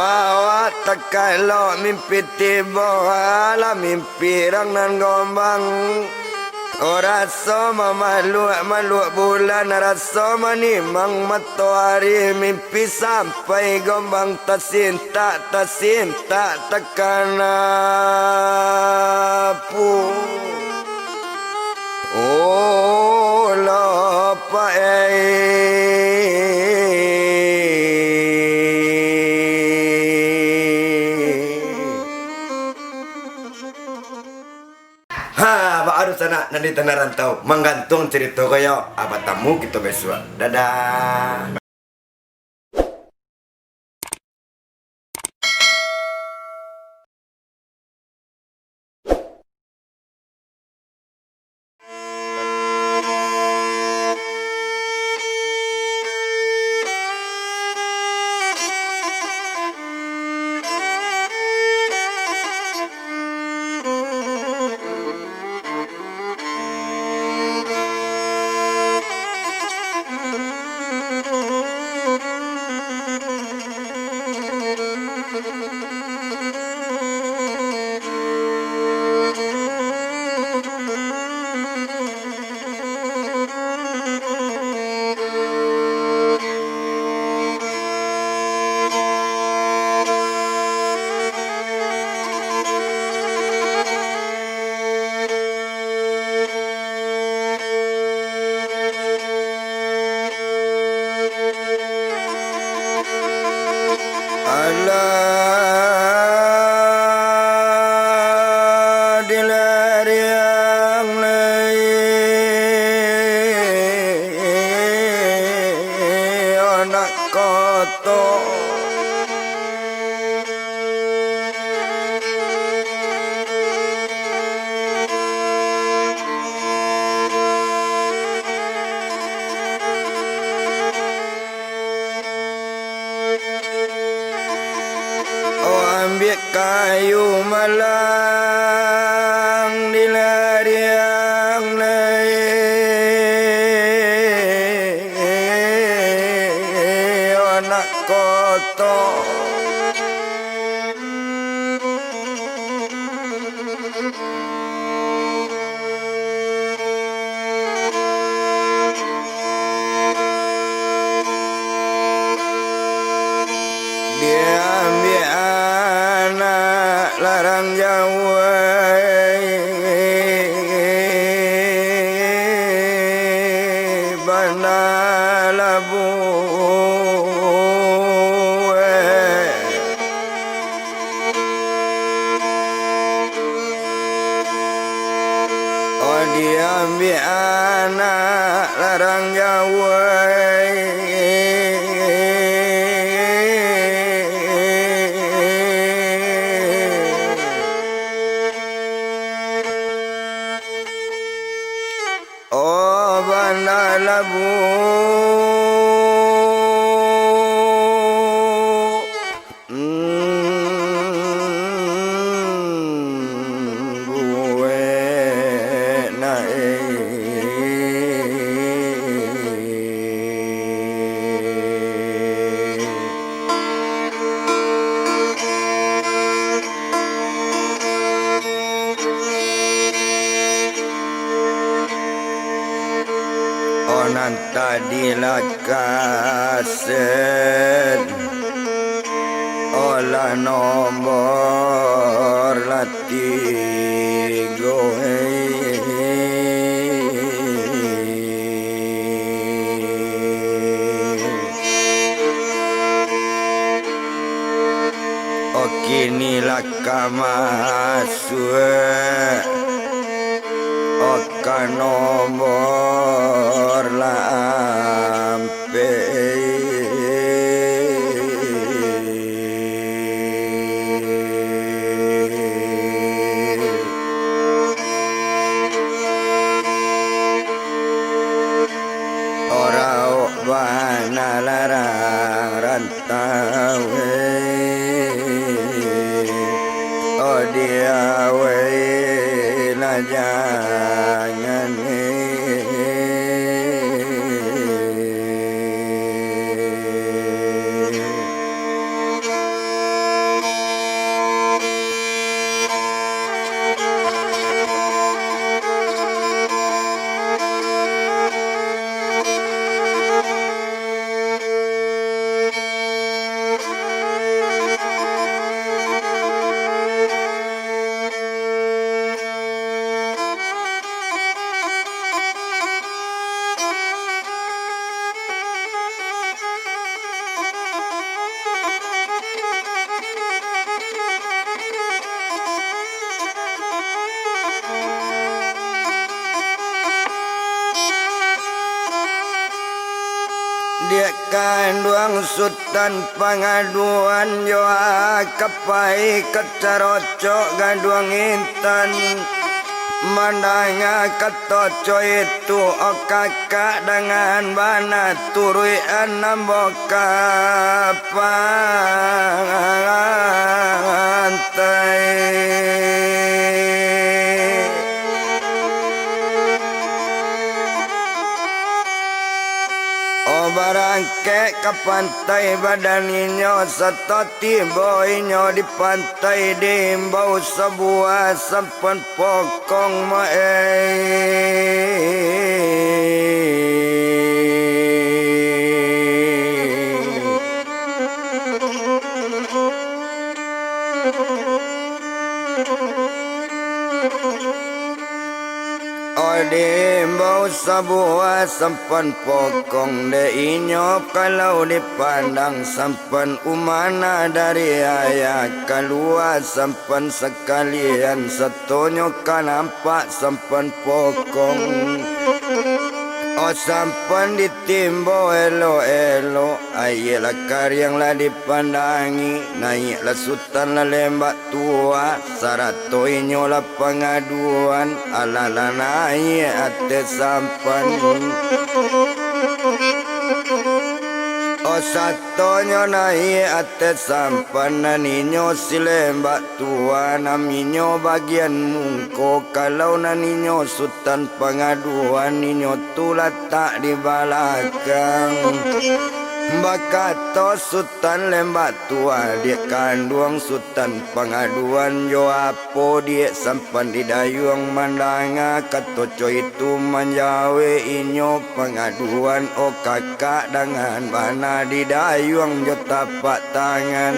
awak tekalo mimpi tiba ala mimpi rangnan gombang. Ora sama maluk bulan rasa manimang matahari mimpi sampai gombang tersinta tekan apu. Oh lapa baru sana nanti tanah rantau menggantung cerita kaya apa tamu kita besok. Dadah. Ambil kayu malang di lariang anak kotor. Larang Jawa Bana Labu Oh diambil anak larang Jawa Bana Labu tadi lakasen olah nomor latigo kini lakamasuk oka nomor lampe ora bana larang rantau oh dia la jangan Duang Sultan pengaduan Yoa kapai kecarocok gaduang intan Mandanga ketoco itu o kakak dengan bana turui enam boka pantai barangke ke pantai badaninyo satu tiba inyo di pantai diimbau sebuah sempen pokong diimbau sebuah sempen pokong de inyop kalau dipandang sempen umana dari ayah keluar sempen sekalian setonyo kan nampak sempen pokong o sempen ditimbo elo-elo ayelah karyang lah dipandangi naiklah sultan lah lembak tua sarato inyo lah pengaduan alala naik ate sampan o satonyo naik ate sampan naninyo si lembak tua naminyo bagian mungko kalau naninyo sultan pengaduan ninyo tulah tak di belakang bakato sultan lembak tua dia kanduang sultan pengaduan yo apo dia sampan di dayung mandanga katoco itu menjawe inyo pengaduan o kakak dengan bana di dayung yo tapak tangan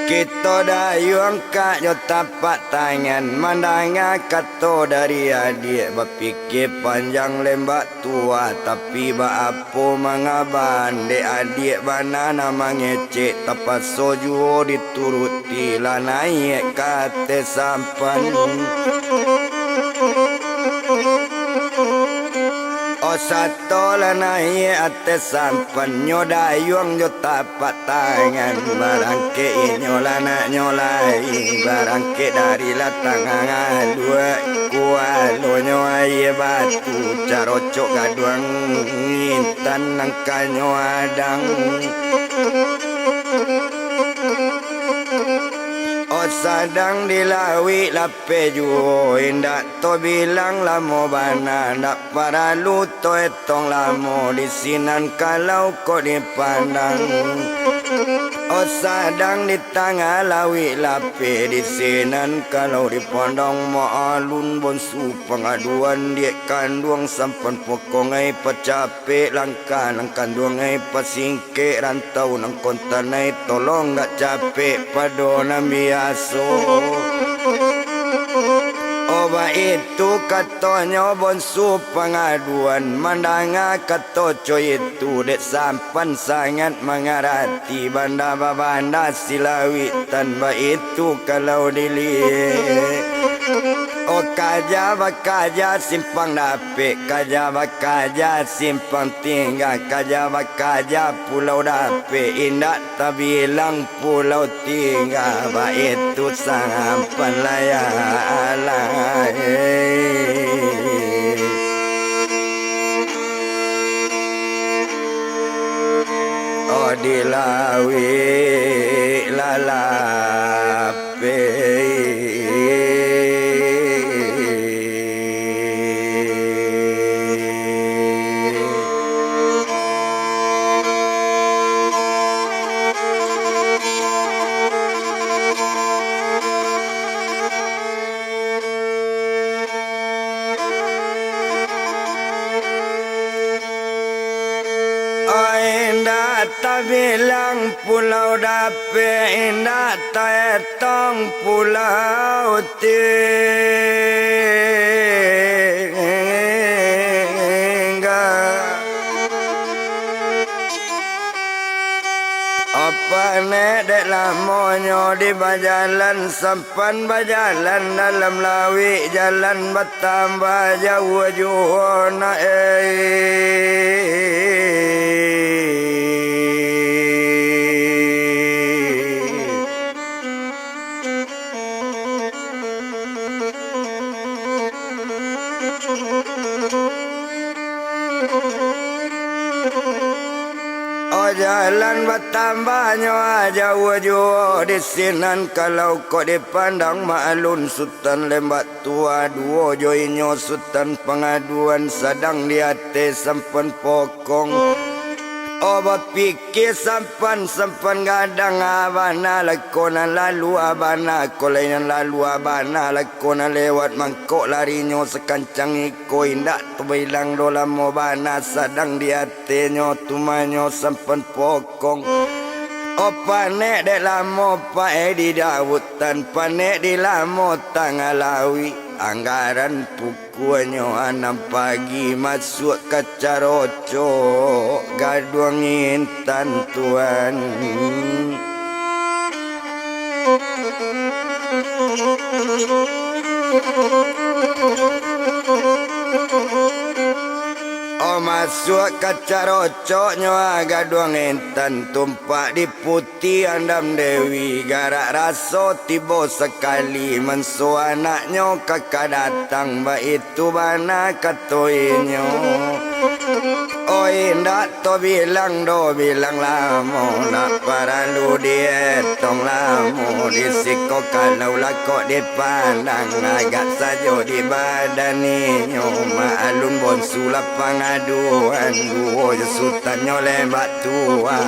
kita dayung kak yo tapak tangan mandanga kato dari adik berfikir panjang lembak tua tapi baapo mangaban de adik bana nama ngecek tapas soju dituruti lah naik kate sampan o satu lah naik ate sampan nyodayung yo tapak tangan barangke inyolah nak nyolai barangke dari lah tangan dua kualo nyoai batu carocok gaduang intan nangkanyo adang o sadang dilawi lape juo indak to bilang lamo bana ndak para luto etong lamo di sinan kalau kau dipandang o sadang di tangah lawi lape di sinan kalau di pondong mo alun bonsu pengaduan dia kanduang sampan pokongai pecape langka nang kanduangai pasingke rantau nang kontanai tolong gak capek padona biaso oba itu katanya bonsu pengaduan mandanga katoco itu dek sampan sangat mengarati banda babanda silawi tanpa itu kalau dilihat o kaja bakaja simpang dapet kaja bakaja simpang tinggal kaja bakaja pulau dapet indak tak bilang pulau tinggal ba itu sampan layak o dilawi lalape tak bilang pulau dapet indah tak etong pulau tinggal apa Opane dek lamonyo di bajalan sampan bajalan dalam lawi jalan bertambah jauh juhona jalan bertambahnya jauh-jauh di sinan kalau kau dipandang ma'alun sultan lembat tua duo joinyo sultan pengaduan sedang di hati sampan pokong obat pikir sampan gadang abana lakonan lalu abana kolainan lalu abana lakonan lewat mangkok larinya sekancang iko indak tu bilang dolam obana sedang di hatinya tumanyo sampan pokong opane dek lamo pae di dawutan pane di lamo tangalawi anggaran pukuanyo 6 pagi masuk ke caroco gaduang intan tuan masuk ke carocoknya gaduang intan tumpak di putih andam dewi garak raso tiba sekali menso anaknya kakak datang ba itu bana katoinyo oh indak to bilang lamo nak paralu dietong lamo disiko kalau lakok dipandang agak sajo di badaninyo ma'alun bonsu lapang aduan duo sultannya lembat tua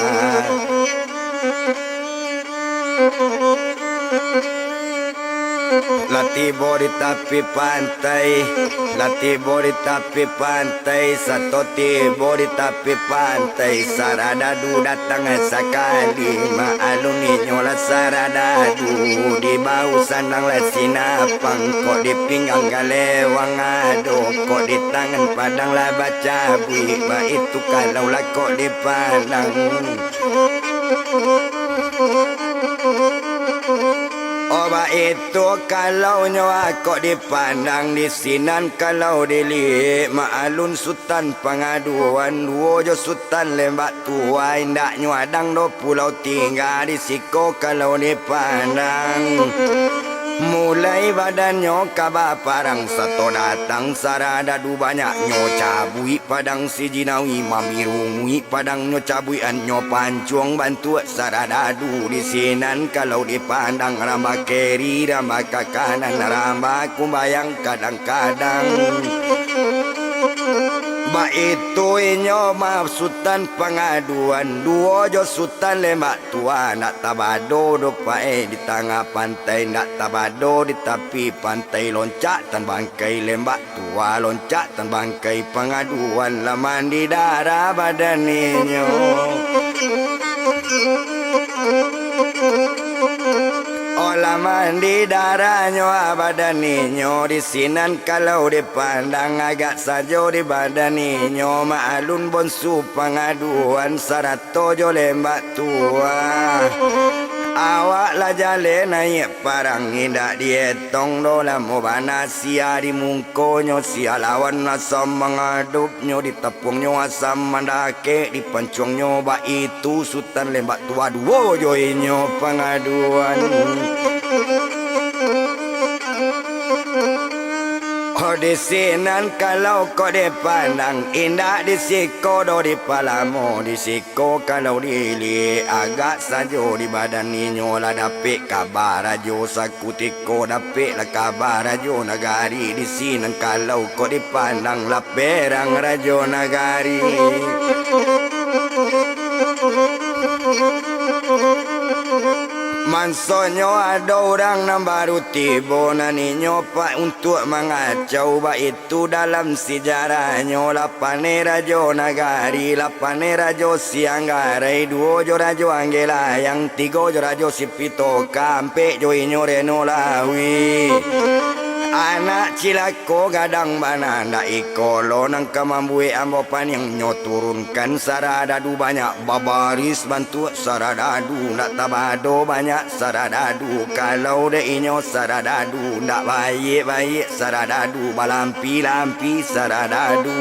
Latibo di tepi pantai satu tibo di tepi pantai saradadu datang sekali ma'aluni nyola saradadu di bau sandang lesinapang kok di pinggang galewang ado kok di tangan padang lah baca bui itu kalau lah kok dipandang Oba itu kalau nyawa kok dipandang di sinan kalau dilihat ma'alun sultan pengaduan duo jo sultan lembak tua indak nyuadang do pulau tinggal di siko kalau dipandang mulai badannya kaba parang satu datang sarada du banyak nyo cabui padang si jinawi mamirungui padang nyo cabui anyo pancuang bantu sarada du di sinan kalau dipandang rambak kiri rambak ke kanan rambak kumbayang kadang-kadang ba itu inyo maaf sultan pengaduan duo jo sultan lembak tua nak tabado do pae di tengah pantai nak tabado di tepi pantai loncat tan bangkai lembak tua loncat tan bangkai pengaduan laman di darah badan inyo laman di darahnya badaninyo di sinan kalau dipandang agak saja di badaninyo ma'alun bonsu pengaduan sarato jo lembak tua awak lah jale naik parang indak dietong dolam obana sia di mungkonyo sia lawan asam mengadupnyo di tepungnya asam mandake di pencuangnya ba itu sultan lembak tua duo joinyo pengaduan di sinan kalau kau dipandang indah di siko do di palamo di siko kalau dili agak sajo di badan ninyo lah dapik kabar ajo sakutiko dapik lah kabar ajo nagari di sinan kalau kau dipandang lah perang rajo nagari Mansonyo ada orang yang baru tiba naninyo pak untuk mengacau ba itu dalam sejarahnya lapane rajo nagari lapane rajo sianggarai duo jo rajo anggela yang tiga jo rajo sipito kampe jo inyo reno lawi Anak cilako gadang bananda ikolo nang kamambue ambo paniang nyo turunkan saradadu banyak babaris bantu saradadu nak tabado banyak saradadu kalau de inyo saradadu nak baik-baik saradadu balampi-lampi saradadu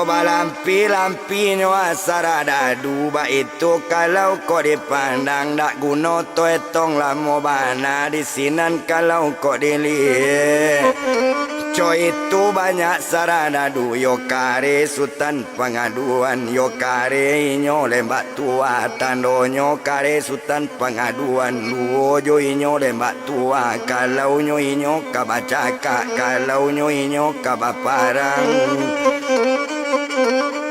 lampi-lampi nyawa saradadu ba itu kalau kau dipandang dak guna to etong lamo bana di sinan kalau kau dilihat coy itu banyak saradadu yo kare sultan pengaduan yo kare inyo lembak tua tandonyo kare sultan pengaduan luo jo inyo lembak tua kalau nyo inyo kabacaka kalau nyo inyo kabaparang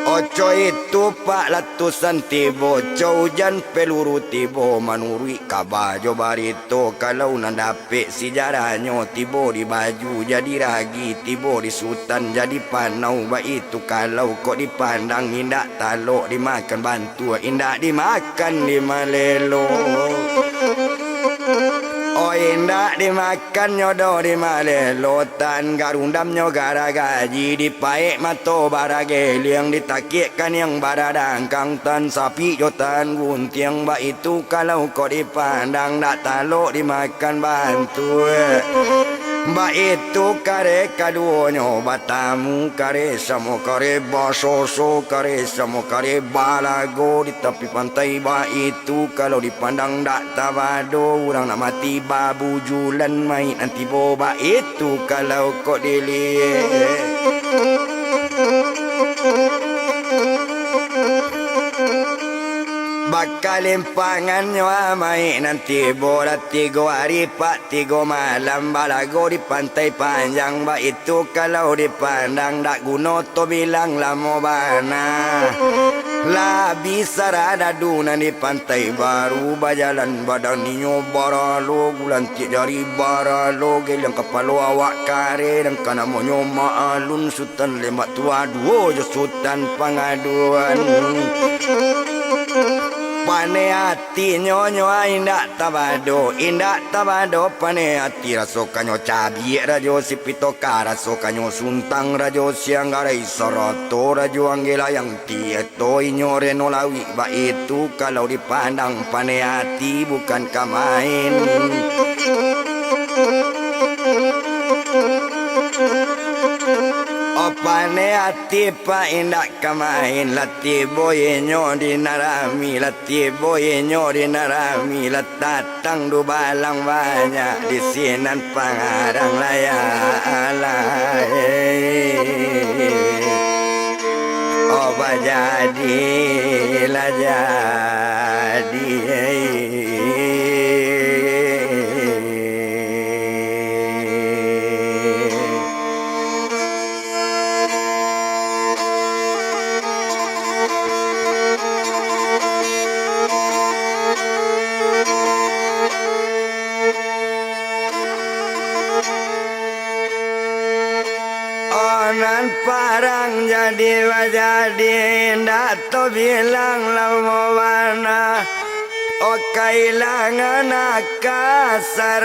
Oco itu pak latusan tibo Hujan peluru tibo manurui kabajo barito kalau nandapik sejarahnya tibo di baju jadi ragi tibo di sultan jadi panau ba itu kalau kok dipandang indak talok dimakan bantu indak dimakan di malelo Oh indak dimakan nyodo di malelo tan garundam nyo gara gaji dipaek mato barage liang ditakikkan yang baradang kang tan sapi jotan guntiang ba itu kalau kau dipandang dak talok dimakan bantu ba itu kare kaduonyo batamu kare samo kare basoso kare samo kare balago di tepi pantai ba itu kalau dipandang dak tabado orang nak mati babu julan main nanti boba itu kalau kau dilihat bakal lempangannya amai nanti bola 3 hari 3 malam balago di pantai panjang ba itu kalau dipandang dak guna to bilang lamo bana la bisa rada duna di pantai baru bajalan badan ninyo baralo gulan dari baralo gelang kepalo awak kare dan kana monyo maalun sultan lemak tua duo jo sultan pengaduan pane hati nyonyo indak tabado pane hati rasokanyo cabi rajo sipito karasokanyo suntang rajo siang garai soroto rajo anggela yang tieto inyore nolawi ba itu kalau dipandang pane hati bukan kamain Pane hati pa indak kamain lati boye nyo di narami lati boye nyo di narami letatang du balang banyak di sinan pangarang layalai oba jadilah jadi Onan parang jadi wajadi ndak to bilang lamo bana o kailangan akasarada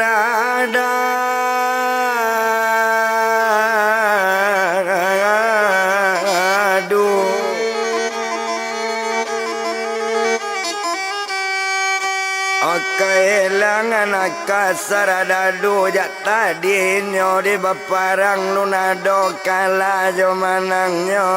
kailangan akasarada dujak tadi nyo di baparang lunado kala jo manang nyo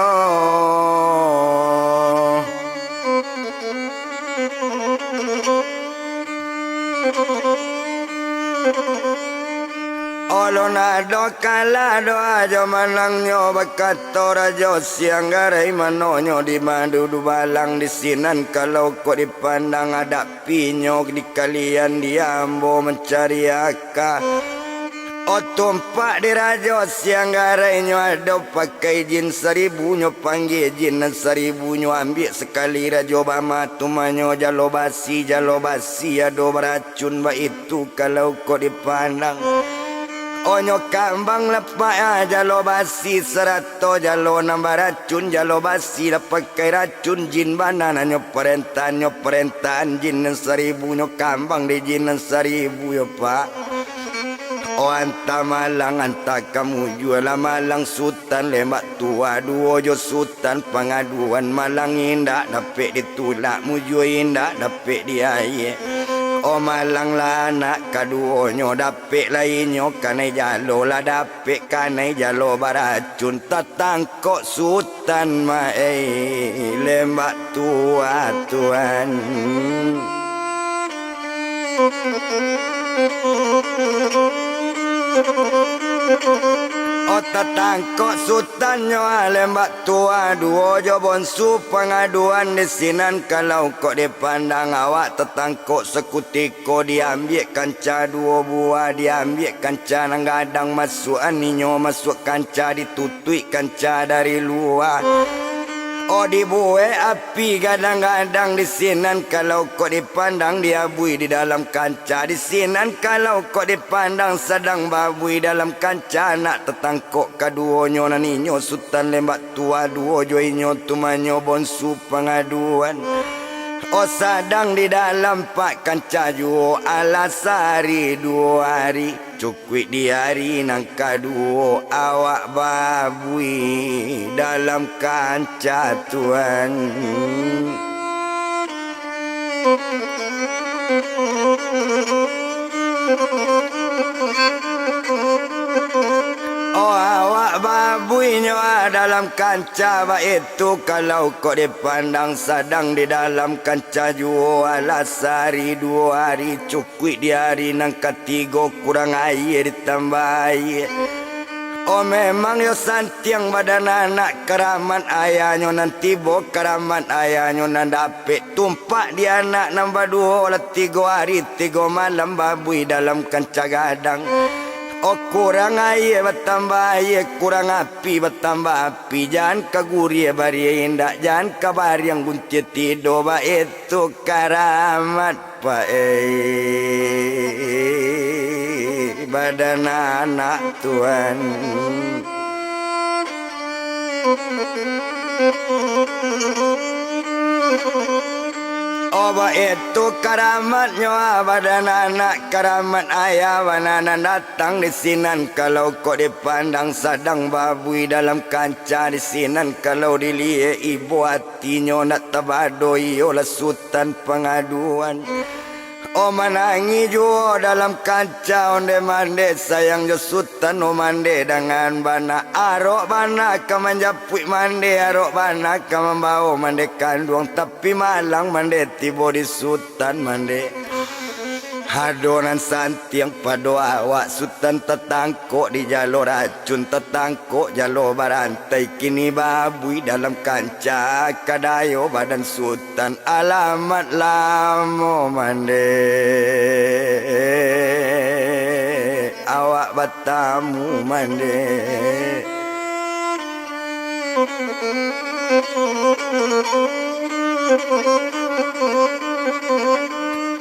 Olonado kalado ajo manangnya bakato rajo siang garai manonyo di madu du balang di sinan kalau kau dipandang ada pinyok di kalian diambo mencari aka tumpak di rajo siang garai nyo ada pakai jin 1000 nyo panggil jin 1000 nyo ambil sekali rajo bama tumanyo jalo basi ado beracun ba itu kalau kau dipandang Onyo kambang lepa jalo basi serato jalo nambah racun jalo basi pakai racun jin banana nyo perintahan jin 1000 nyo kambang di jin 1000 yo pak. O anta malang anta kamu jual malang sultan lembak tua duo jo sultan pengaduan malang indak dapet ditulak mujo indak dapet dia ye. O malang lah anak kaduonyo dapet lainyo kanai jalo lah dapet kanai jalo baracun tatangkok sultan mai lembak tua tuan. O tatangkok sultan nyo lembak tua duo jo bonsu pengaduan di sinan kalau kok dipandang awak tatangkok sekutiko diambil kanca duo buah diambil kanca nang gadang masuk aninyo masuk kanca ditutui kanca dari luar. O dibuai api gadang-gadang di sinan kalau kok dipandang dia bui di dalam kanca di sinan kalau kok dipandang sedang babui dalam kanca nak tetangkok kaduonyo naninyo sultan lembak tua duo joinyo tumanyo bonsu pengaduan. O sadang di dalam pak kanca juo alasari 2 hari cukui di hari nang kaduo awak babui dalam kanca tuan. Oh awak babui nyawa dalam kanca itu kalau kau dipandang sedang di dalam kanca juo alasari 2 hari cukui di hari nang ketiga kurang air ditambah air. Oh memang yo santiang badan anak keraman ayahnya nanti bo keraman ayahnya nan dapet tumpak di anak nambah 2 lah 3 hari 3 malam babui dalam kanca gadang. Oh kurang air bertambah air kurang api bertambah api jangan kaguri bari indah jangan kabar yang gunci tidur ba itu karamat pak badan anak tuan. Oba itu karamatnya badan anak karamat ayah wanana datang di sinan kalau kau dipandang sedang babui dalam kanca di sinan kalau dilihat ibu hatinya nak tabadoi oleh sultan pengaduan. O manangi juo dalam kanca onde mande sayang jo sultan o mande dengan bana arok bana kamanjapui mande arok bana kamambao mande kanduang tapi malang mande tibo di sultan mande hadonan santiang pado awak sultan tetangkok di jalur racun tetangkok jalur barantai kini babui dalam kanca kadayo badan sultan alamat lamo mande awak batamu mande.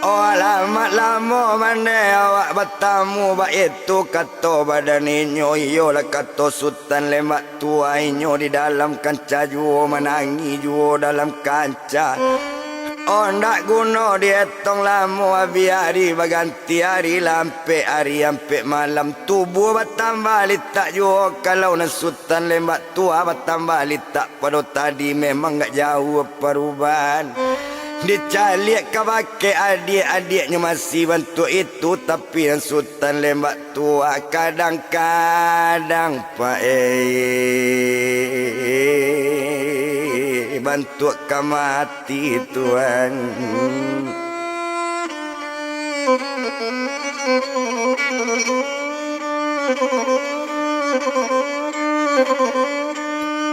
Oh alamat lama mande awak bertamu ba itu kata badan inyo iyo lah kata sultan lembak tua inyo di dalam kanca juo menangi juo dalam kanca. Oh ndak guna dietong lama biari berganti hari lampe hari ampe malam tubuh bertambah litak juo kalau na sultan lembak tua bertambah litak pada tadi memang gak jauh perubahan. Dicaliak ke pakai adik-adiknya masih bantu itu tapi yang sultan lembak tua kadang-kadang pak bantu ke mati tuan.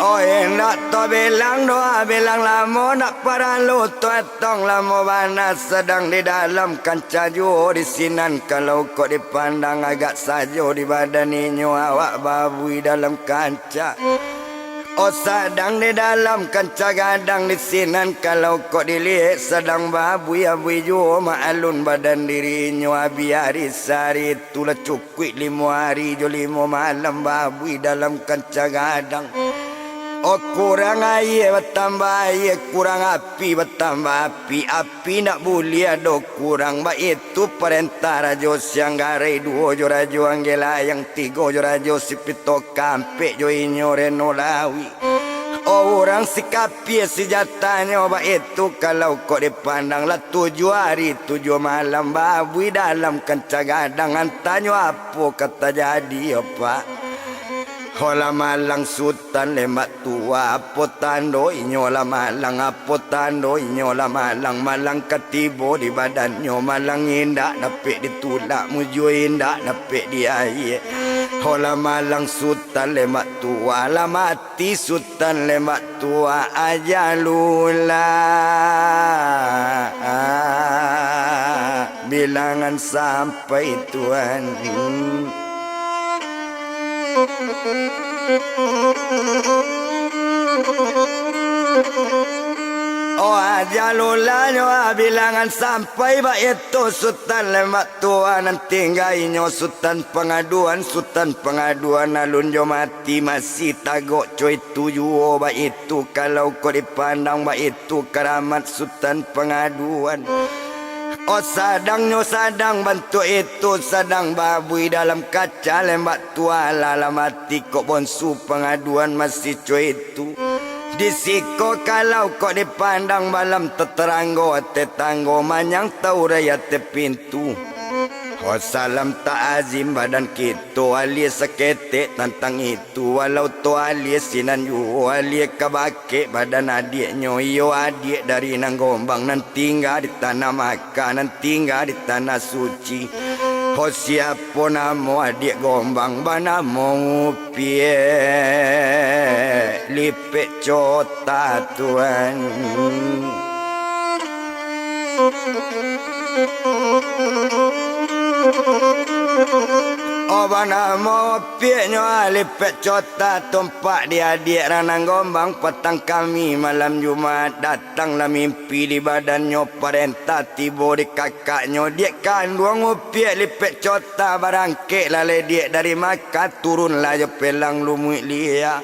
Oh nak to bilang doa bilang lamo nak paralu to etong lamo bana sedang di dalam kanca juo di sinan kalau kau dipandang agak sajo di badan inyo awak babui dalam kanca. Oh sadang di dalam kancah gadang di sinan kalau kau dilihat sedang babui-abui jua ma'alun badan dirinya biari sari itulah cukup 5 hari jo 5 malam babui dalam kancah gadang. Oh kurang air bertambah air, kurang api bertambah api nak boleh ada kurang. Baik itu perintah rajo siang garai 2 jo rajo anggela yang 3 jo rajo sipito kampe jo inyo renolawi. Oh orang sikapi sejatanya baik itu kalau kau dipandang lah 7 hari 7 malam babui dalam kancah gadang. Antanya apa kata jadi apa? Hola malang sultan lemak tua apa tando inyola malang apa tando inyola malang ketibo di badannya malang indak dapet ditulak mujo indak dapet di air. Hola malang sultan lemak tua la mati sultan lemak tua ajalula bilangan sampai Tuhan. Oh ajalulanya bilangan sampai ba itu sultan lemak tua nanti tinggainyo sultan pengaduan alun jo mati masih tagok coy 7 ba itu kalau kau dipandang ba itu keramat sultan pengaduan. Oh sadang bantu itu sadang babui dalam kaca lembak tua lala mati kok bonsu pengaduan masih cuy itu. Disiko kalau kok dipandang malam teteranggo tetanggo manyang tahu raya te pintu. Oh salam ta'azim badan kita alias seketek tentang itu walau tu alias sinan yu alias kabake badan adiknya iyo adik dari Nanggombang nan tinggal di tanah Makkah nan tinggal di tanah suci. Oh siapa nama adik Gombang banamo pie lipek cota Tuhan. Oh banamo pieknya lipet cota tumpak dia adik ranang Gombang petang kami malam Jumat datanglah mimpi di badannya perintah tiba di kakaknya dia kandung piek lipet cota barangkek lalai dia dari Makkah turunlah je pelang lumut lia.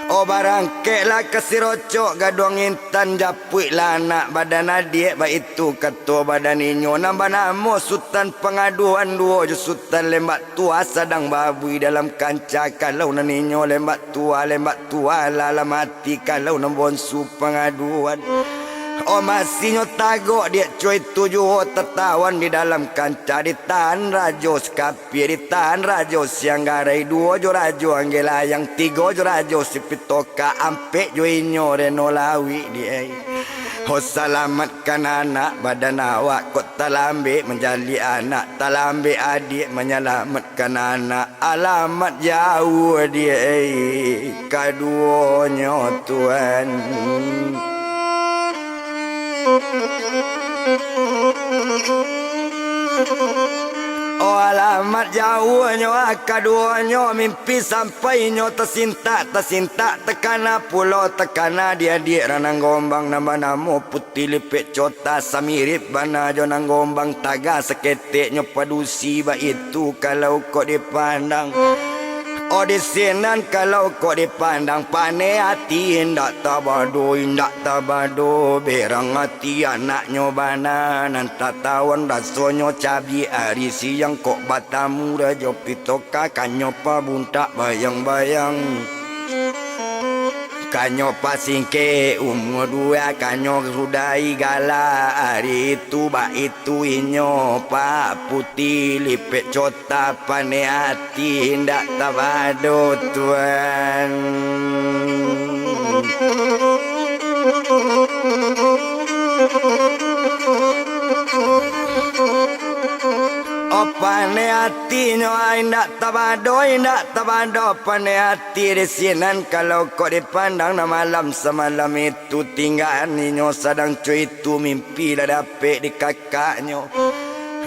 Oh barangkek lah kesirocok gadong intan japuik lah anak badan adik baik itu ketua badan inyo nambah nama sultan pengaduan 2 je sultan lembak tua sadang babui dalam kancah kalau naninyo lembak tua lala mati kalau nambonsu pengaduan. Oh masihnya tagok dia cuy 7 tertawan di dalam kancah ditahan rajo sekapi ditahan rajo siang garai 2 jo rajo anggela yang 3 jo rajo sipitoka ampe jo inyo renolawi dia. Oh selamatkan anak badan awak kok talambe menjadi anak talambe adik menyelamatkan anak alamat jauh dia kaduanya Tuhan. Oh alamat jauhnya kaduanya mimpi sampainya tersinta tekana pulau tekana dia ranang Gombang nama namo putih lipet cota samirip bana jo nang Gombang taga seketeknya padusi ba itu kalau kau dipandang. Oh di sinan kalau kau dipandang pane hati indak tabado berang hati anaknya bana nan tatawan rasonyo cabi hari siang kok batamu rajo pitoka kanyo pa buntak bayang-bayang kanyo pasingke umur 2 kanyo sudai gala hari itu ba itu inyo pak putih lipet cota pane hati indak tabado Tuhan. Pane hatinya indak tabado pane hati di sinan kalau kau dipandang na malam semalam itu tinggal ninyo sadang cuy itu mimpi dah dapet di kakaknya.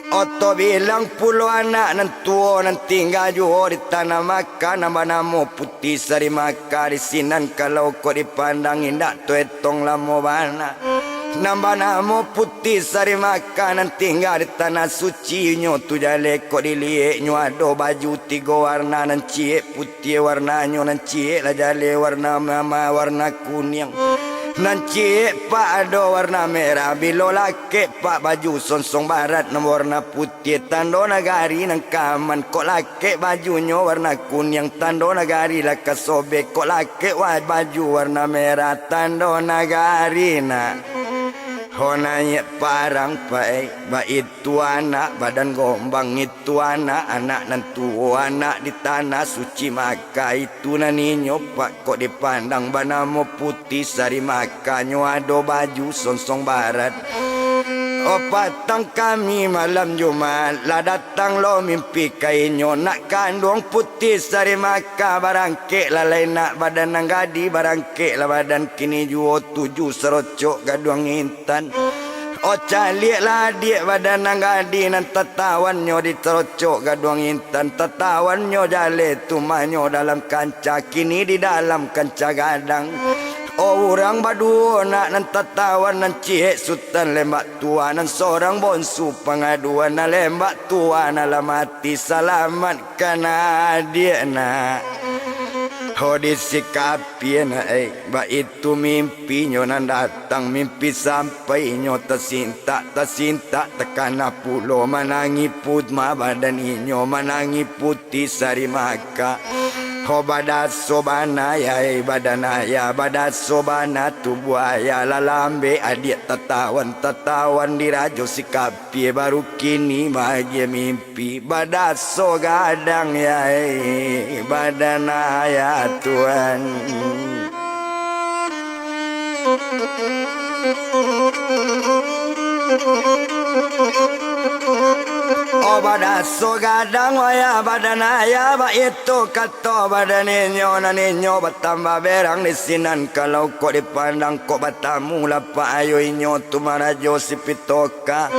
Oto bilang puluh anak nan tua nan tinggal juho di tanah Makkah. Nama namo putih sari Makkah di sinan kalau kau dipandang indah tu etong lamo bana. Nama namo putih sari Makkah nan tinggal di tanah suci nyo tu jale kau dilihat nyo ado baju tiga warna nan cie putih warna nyo nan cie lah jale warna mama warna kuning. Nan cie pak ada warna merah. Bila laki pak baju sonsong barat nan warna putih. Tando nagari nan kaman. Kok laki bajunya warna kuning. Tando nagari lah kasobek. Kok laki baju warna merah. Tando nagari na. Honanya parang pai. Ba itu anak badan gombang. Itu anak nan tua anak di tanah suci Makkah. Itu naninyo pak kok dipandang banamo putih sari Makkah. Nyo ado baju sonsong barat. O patang kami malam Jumat lah datang lo mimpi kainyo nak kandung putih sari Makkah barangke lah lain nak badan nang gadi barangke lah badan kini juo 7 serocok gaduang intan. O calik lah dia badan nang gadi nan tatawannya di serocok gaduang intan. Tatawannya jale tumanyo dalam kanca kini di dalam kanca gadang. Oh orang badu nak nan tatawan nan cie sultan lembak tua nan seorang bonsu pengaduan nan lembak tua nan mati selamat kana dia nak. Oh disikapi na ba itu mimpi nyo nan datang mimpi sampai nyo tersinta tekana pulo manangi put ma badan inyo manangi putih sari Makkah. Ho badat sobana ya badana ya badat sobana tubuh ya lalambe adik tatawan dirajo sikapi baru kini bahagia mimpi badat so gadang ya badana ya Tuhan. Oh badan so gadang waya badan ayah ba itu kata badan ninyo bertambah berang di sinan kalau kau dipandang kau batamu lapa ayo inyo tu marajo si pitoka.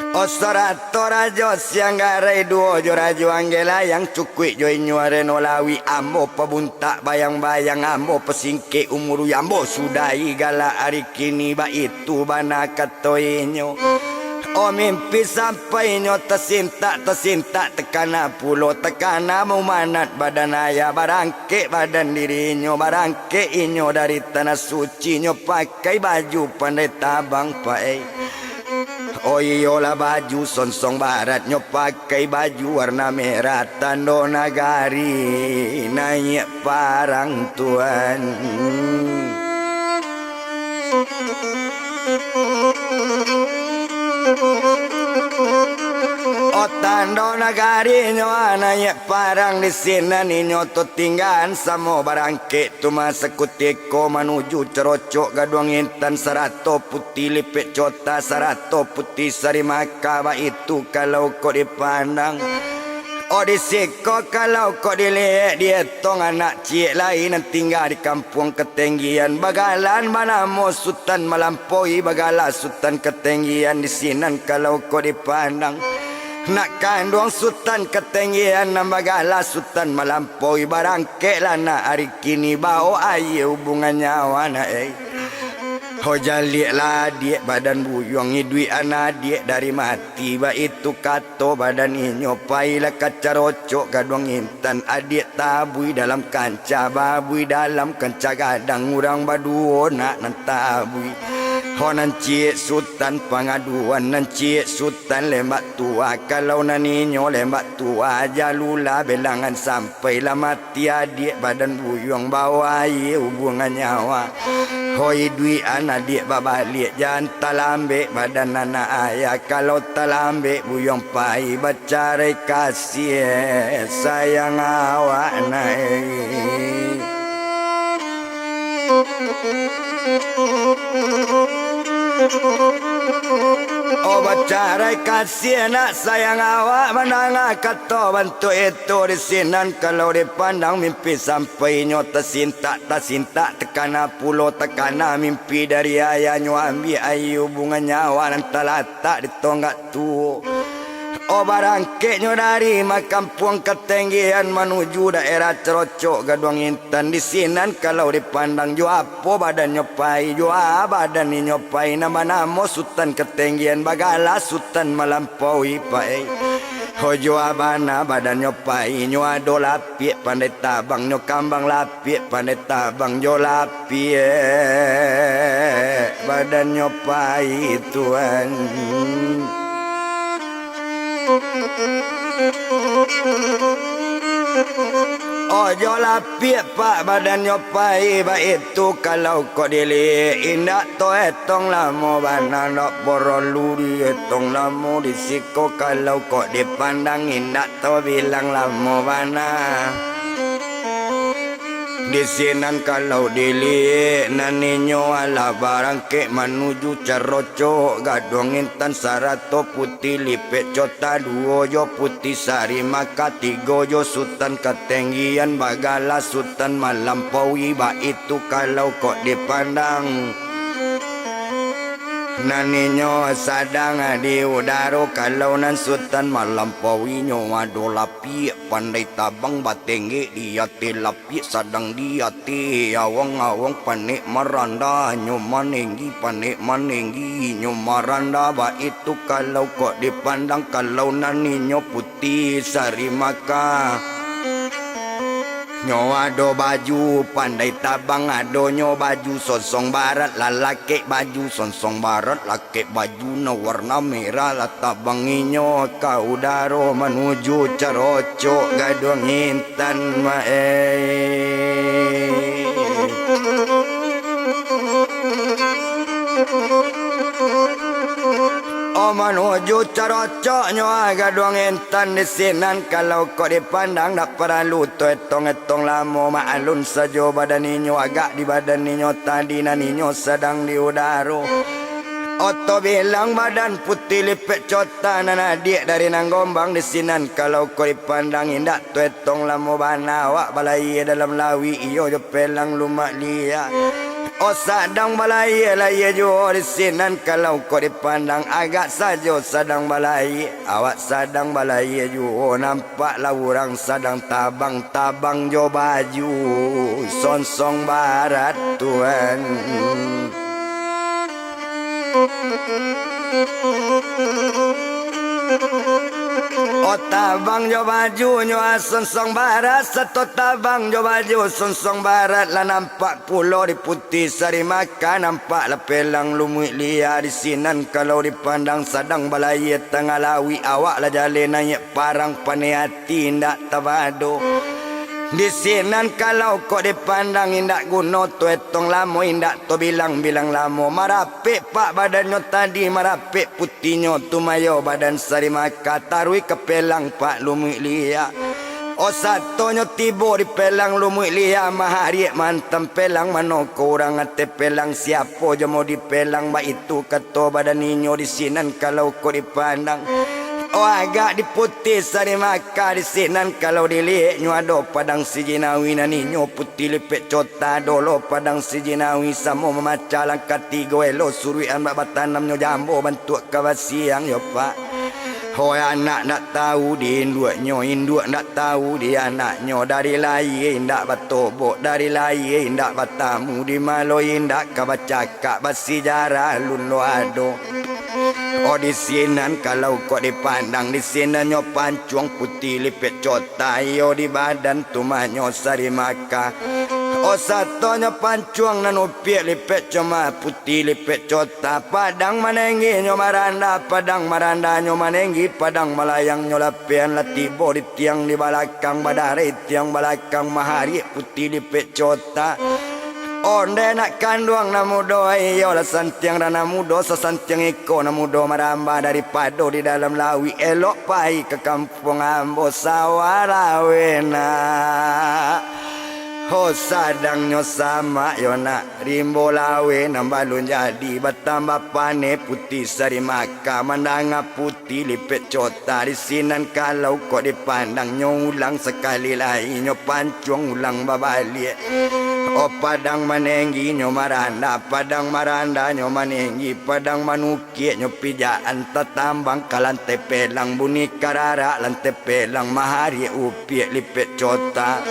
Oh sarato rajo siang garai duo jo rajo anggela yang cukui jo inyo areno lawi ambo pebuntak bayang-bayang ambo pesingke umuru ambo sudai gala hari kini ba itu bana kato inyo. Oh mimpi sampai nyo tersinta tekana pulo tekana memanat badan ayah barangke badan dirinya barangke inyo dari tanah suci nyo pakai baju pandai tabang pai. Oh iyolah baju sonsong barat nyo pakai baju warna merah tando nagari naik parang Tuhan. O tando nagari nyo anaya parang di sini ninyo to tinggalan samo barangke tu masa kutiko menuju cerocok gaduang intan sarato putih lipet cota sarato putih sari Makkah ba itu kalau kau dipandang. Oh disiko kalau kau dilihat dia tong anak cik lain yang tinggal di kampung ketinggian bagalan manamo sultan melampaui bagala sultan ketinggian di sinan kalau kau dipandang. Nak kandung sultan ketinggian nan bagala sultan melampaui barangke lana hari kini bau air hubungan nyawa na Ho jalik lah dia badan buyong idui anak dia dari mati ba itu kato badan inyo pailah kaca rocok gaduang intan adik tabui dalam kanca babui dalam kanca gadang urang baduo nak nan tabui. Ho nan cie sultan pengaduan nan cie sultan lembak tua kalau nan inyo lembak tua jalula belangan sampai lah mati adik badan buyong bawa air hubungan nyawa. Hoi dui anak dia babalik jangan talambe badan anak ayah kalau talambe buyong pai bacarai kasih sayang awak naik. Oh bacarai kasih nak sayang awak menang kata bantu itu di sinan kalau dipandang mimpi sampai nyo tersinta tekana pulo tekana mimpi dari ayah nyo ambil ayu bunga nyawa dan talatak di tonggak tu. Oh barangkeknya dari Makampung ketinggian menuju daerah Cerocok Gadung Intan di sinan kalau dipandang jo apa badan nyopai jo badan ni nyopai nama-nama Sultan ketinggian bagala Sultan melampaui pai hojo abana badan nyopai nyo ado lapie pandai tabang nyo kambang lapie pandai tabang jo lapie badan nyopai tuan ojo lapie pak badan nyopai ba itu kalau kau dili indak to etong lamo bana nak porolu di etong lamo di siko kalau kau dipandang indak to bilang lamo bana di sinan kalau dili naninyo ala barangke menuju Cerocok Gadung Intan Sarato putih lipet cota duo jo putih sari maka tigo jo Sultan ketinggian bagala Sultan melampaui ba itu kalau kok dipandang naninyo sadang di udara kalau nan Sultan melampaui nyo ado lapi pandai tabang batinggi dia tilapi sadang dia ti awang-awang panik maranda nyo manenggi panik manenggi nyo maranda ba itu kalau kok dipandang kalau naninyo putih sari maka nyo ado baju pandai tabang ado nyo baju sonsong barat lalaki baju sonsong barat laki baju na warna merah la tabang inyo ka udara menuju Cerocok Gadung Intan oh menuju Cerocok nyo Gadung Intan di sinan kalau kau dipandang dak perlu tu etong lamo maalun saja badan ninyo agak di badan ninyo tadi naninyo sedang di udara oto bilang badan putih lipet cota nana adik dari nanggombang di sinan kalau kau dipandang indak tu etong lamo bana wak balai dalam lawi iyo jo pelang lumak lia oh sadang balai laya jo di sinan kalau kau dipandang agak saja sadang balai awak sadang balai jo nampaklah orang sadang tabang jo baju sonsong barat tuan oh tabang jo baju nyo sonsong barat satu tabang jo baju sonsong barat lah nampak pulau di putih sari maka nampak lah pelang lumut lia di sinan kalau dipandang sadang balai tengah lawi awak lah jalan naik parang paniati ndak tabado di sinan kalau kau dipandang indak guna tu etong lamo indak tu bilang lamo marapik pak badannya tadi marapik putihnya tu mayo badan sari maka tarui ke pelang pak lumut lia oh satunya tibo di pelang lumut lia mahari mantem pelang mano kurang ate pelang siapa je mau di pelang ba itu kata badan ninyo di sinan kalau kau dipandang oh agak diputih sari maka di sinan kalau dilihat nyo ado padang si jinawi naninyo putih lipet cota dolo padang si jinawi samo memacalang katigo elo suruian batanam nyo jambo bantuk kawasiang yo pak hoi anak nak tahu di induk nak tahu di anaknya dari lain ndak batobok dari lain ndak batamu di maloi ndak kabacakak basijara lulo ado oh di sinan kalau kau dipandang di sinan nyo pancuang putih lipet cota yo di badan tumanyo sari maka oh satunya pancuang nanupiak lipet cuma putih lipet cota padang manenggi nyo maranda padang maranda nyo manenggi padang malayang nyo lapian latibo di tiang di balakang badare tiang balakang mahari putih lipet cota onde nak kanduang namudo iyo la santiang dan namudo sesantiang iko namudo maramba daripada di dalam lawi elok pai ke kampung ambo sawarawena ho sadangnya sama yona rimbo lawe nambalun jadi bertambah pane putih sari maka mandanga putih lipet cota di sinan kalau kau dipandang nyo ulang sekali lagi nyo pancuang ulang babalik O padang manenggi nyo maranda, padang maranda nyo manenggi, padang manukik nyo pijaan tetambang kalan tepelang bunyi karara lan tepelang mahari upiak lipet cota.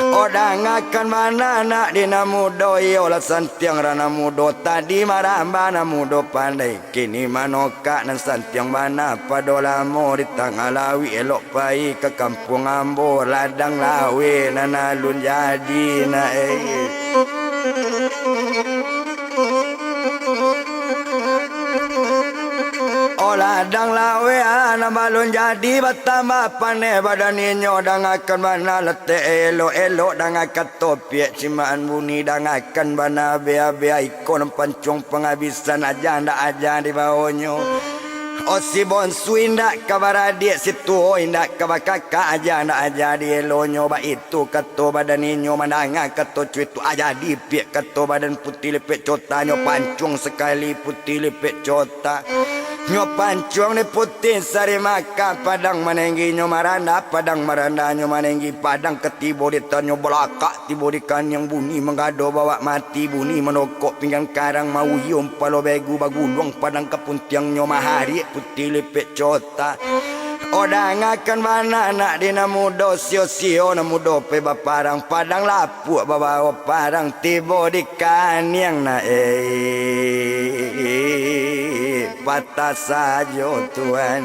Odang akan mana nak dina mudo yola santiang rana mudo tadi maramba na mudo pandai kini manoka nan santiang mana padola mo di tangalawi elok pai ke kampung ambo ladang lawe nanalun jadi na ladang lawe ana balon jadi batama pane badan inyo dang akan mana lete elo dang akan topiak cimaan buni dang akan bana bea ikon pancung penghabisan aja ndak aja di bawonyo. O si bonsu indak kabar adik situ indak kabar kakak aja ndak aja di elonyo ba itu kato badan inyo mandanga kato cuitu aja di piak kato badan putih lepek cota nyo pancung sekali putih lepek cota. Nyo pancung ni putih sari makan padang manenggi nyo maranda padang maranda nyo manenggi padang ketibo di tanyo belakak tibo di kanyang bunyi menggado bawa mati bunyi menokok pinggang karang mau yum palo begu bagulung padang kepuntiang nyo mahari putih lepek cota. Odang akan mana nak dina mudo sio na mudo pe baparang padang lapuk bawa parang tibo di kanyang na patah saja Tuhan.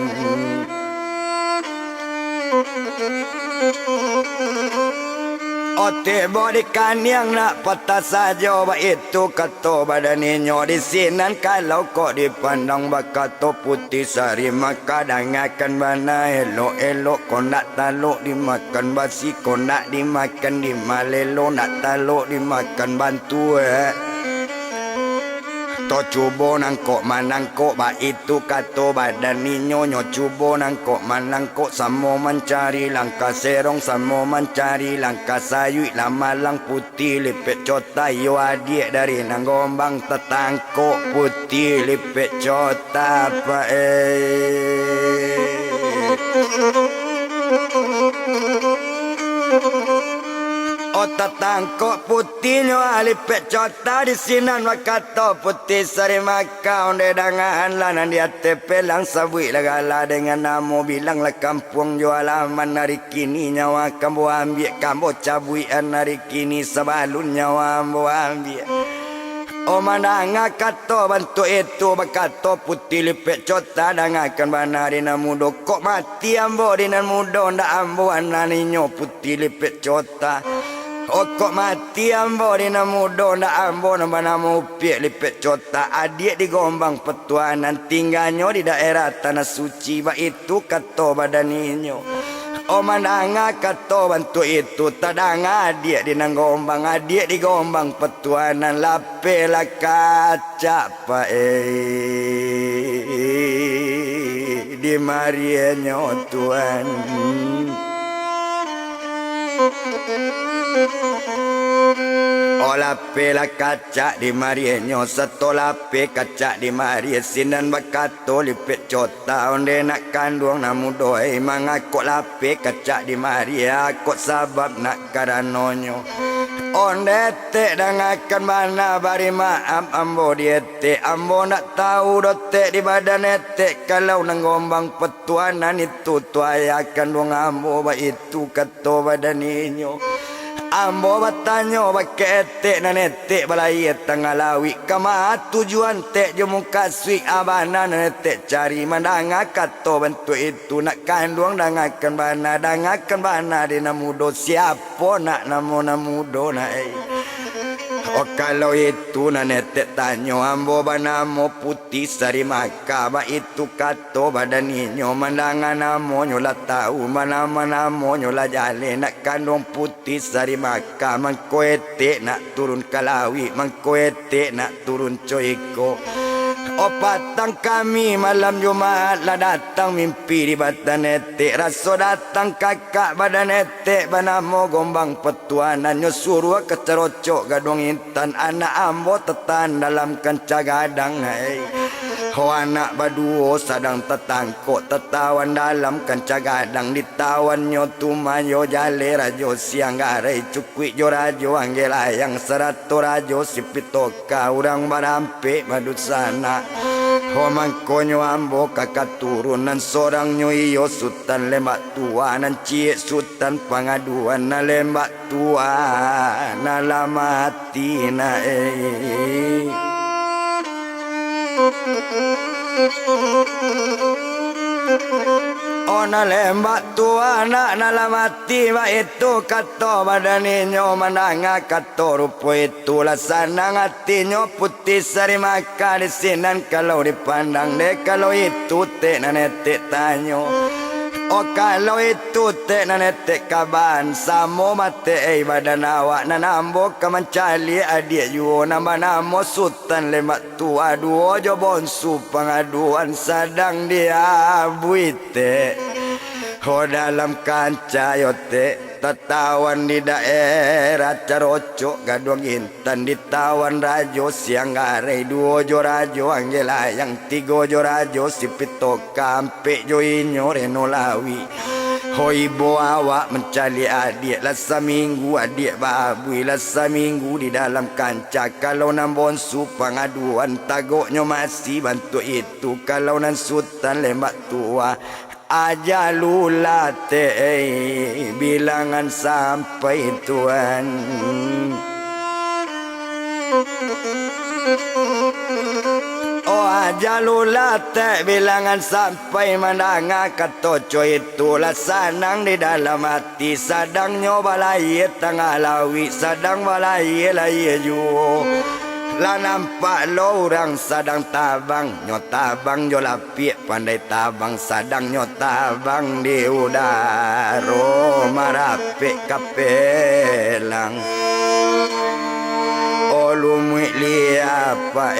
Ote bodi kanyang nak patah saja ba itu kato badan inyo di sinan kalau kok dipandang bakato putih sari maka dangakan mana elok kau nak taluk dimakan basi kau nak dimakan di malelo nak taluk dimakan bantu to cubo nangkok manangkok ba itu kato badan ninyo nyo cubo nangkok manangkok samo mencari langkah serong samo mencari langkah sayu lama lang putih lipet cota yo adik dari nanggombang tetangkok putih lipet cota apa Otak tangkok putihnya alipet cota di sinan wakato putih sari maka onde dangan lanan dia tepelang sabui lagala dengan namo bilang lah kampung jualaman hari kini nyawa kambo ambil kambo cabuian hari kini sebalun nyawa ambo ambil. O mandanga kato bantu itu bakato putih lipet cota dangakan bana dina mudo kok mati ambo dina mudo ndak ambo ananinyo putih lipet cota. O kok mati ambo dina mudo ndak ambo nambah mupiak lipet cota adik di Gombang Petuanan tinggalnya di daerah Tanah Suci ba itu kato badaninyo. O mandanga kato bantu itu tadang adik di Gombang adik di Gombang Petuanan lapela kaca pa di marienyo Tuhan. Ola pela kaca di marienyo setolape kaca di marie sinan bakato lipet cota onde nak kandung namu doi mangakok lape kaca di maria kok sabab nak karanonyo onde te dangakan mana bari maaf ambo diete ambo nak tahu dote di badan ete kalau nang Gombang Petuanan itu tuayakan dong ambo ba itu kato badan inyo. Ambo batanyo bakete na netek balai tengah lawi kama tujuan tek jemu kasih abana netek cari mandanga kato bentuk itu nak kandung dangakan bana di namudo siapa nak namudo na O kalau itu na netek tanyo ambo banamo putih sari maka ba itu kato badan inyo mandangan namo nyola tahu mana namo nyola jale nak kandung putih sari maka mangkoete nak turun kalawi mangkoete nak turun coiko. O patang kami malam Jumat lah datang mimpi di batan etek raso datang kakak badan etek banamo Gombang Petuanan nyo suruh kecerocok gadong intan anak ambo tetan dalam kanca gadang anak baduo sadang tetangko tetawan dalam kancagadang ditawan nyo tumayo jale rajo siang garai cukwi jo rajo anggelayang serato rajo sipitoka urang barampe madut sana mangkonyo ambo kakaturunan sorang nyo iyo sutan lembak tua nan cie sutan pangaduan na lembak tua na lamati na Ona lembak tua anak nalamati wa itu kato badaninyo mananga kato rupo itu lasana ngatinyo putih sari maka disinan kalau dipandang deh kalau itu te nanetek tanyo. Oh kalau itu te nanetek kaban samo mate badan awak nanambo kamancali adik yuo nama namo sultan lemak tua duo jo bonsu pengaduan sadang dia buite oh dalam kanca yote tetawan di daerah Carocok gadong intan ditawan rajo siang gare duo jo rajo anggelayang tigo jo rajo sipito kampe jo inyo renolawi hoi bo awak mencari adik lasa minggu adik babui lasa minggu di dalam kanca kalau nan bonsu pengaduan tagoknya masih bantu itu kalau nan sultan lemak tua aja lulate bilangan sampai Tuhan oh aja lulate bilangan sampai menanga katoco itu lasanang di dalam hati sadang nyoba laye tengah lawi sadang balai laye juo lah nampak lo orang sadang tabang nyotabang jo lapik pandai tabang sadang nyotabang di udara marapik kapelang olumik liapa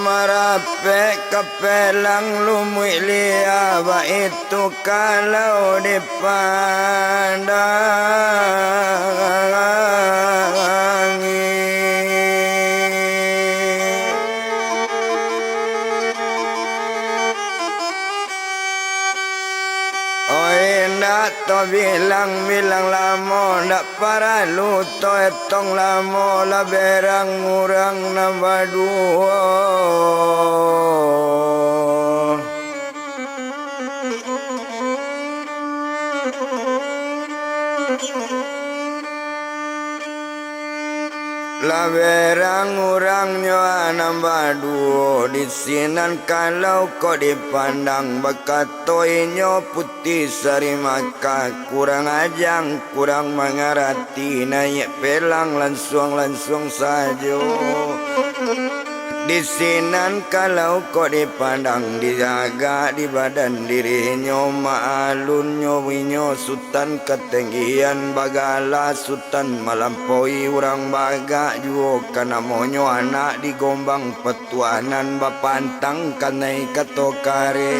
marape kapelang lumui liaba itu kalau dipandangi to bilang lamo ndak para lu to etong lamo la berang urang nambah dua la berang urang nyoa nambah duo di sinan kalau kau dipandang bakatoi nyo putih sari maka kurang ajang kurang mengerti naik pelang langsung saja di sinan kalau kau dipandang dijaga di badan dirinya maalun winyo sultan ketinggian bagala sultan melampaui orang baga juo kana monyo anak digombang petuanan bapantang kanai katokare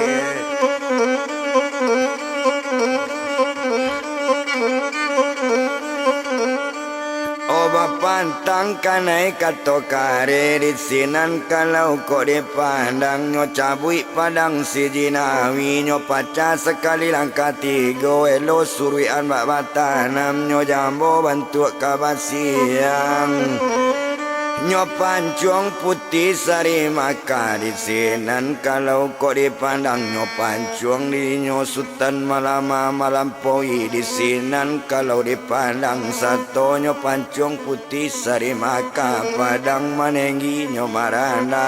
pantang kanai katokare di sinan kalau kau dipandang nyo cabui padang si jinawi nyo paca sekali langkah tiga elo suruian bak batanam nyo jambo bantu kabasiang Nyo pancung putih sari maka di sinan kalau kau dipandang nyo pancung di nyo sultan malam poi di sinan kalau dipandang satu nyo pancung putih sari maka padang manenggi nyo marana.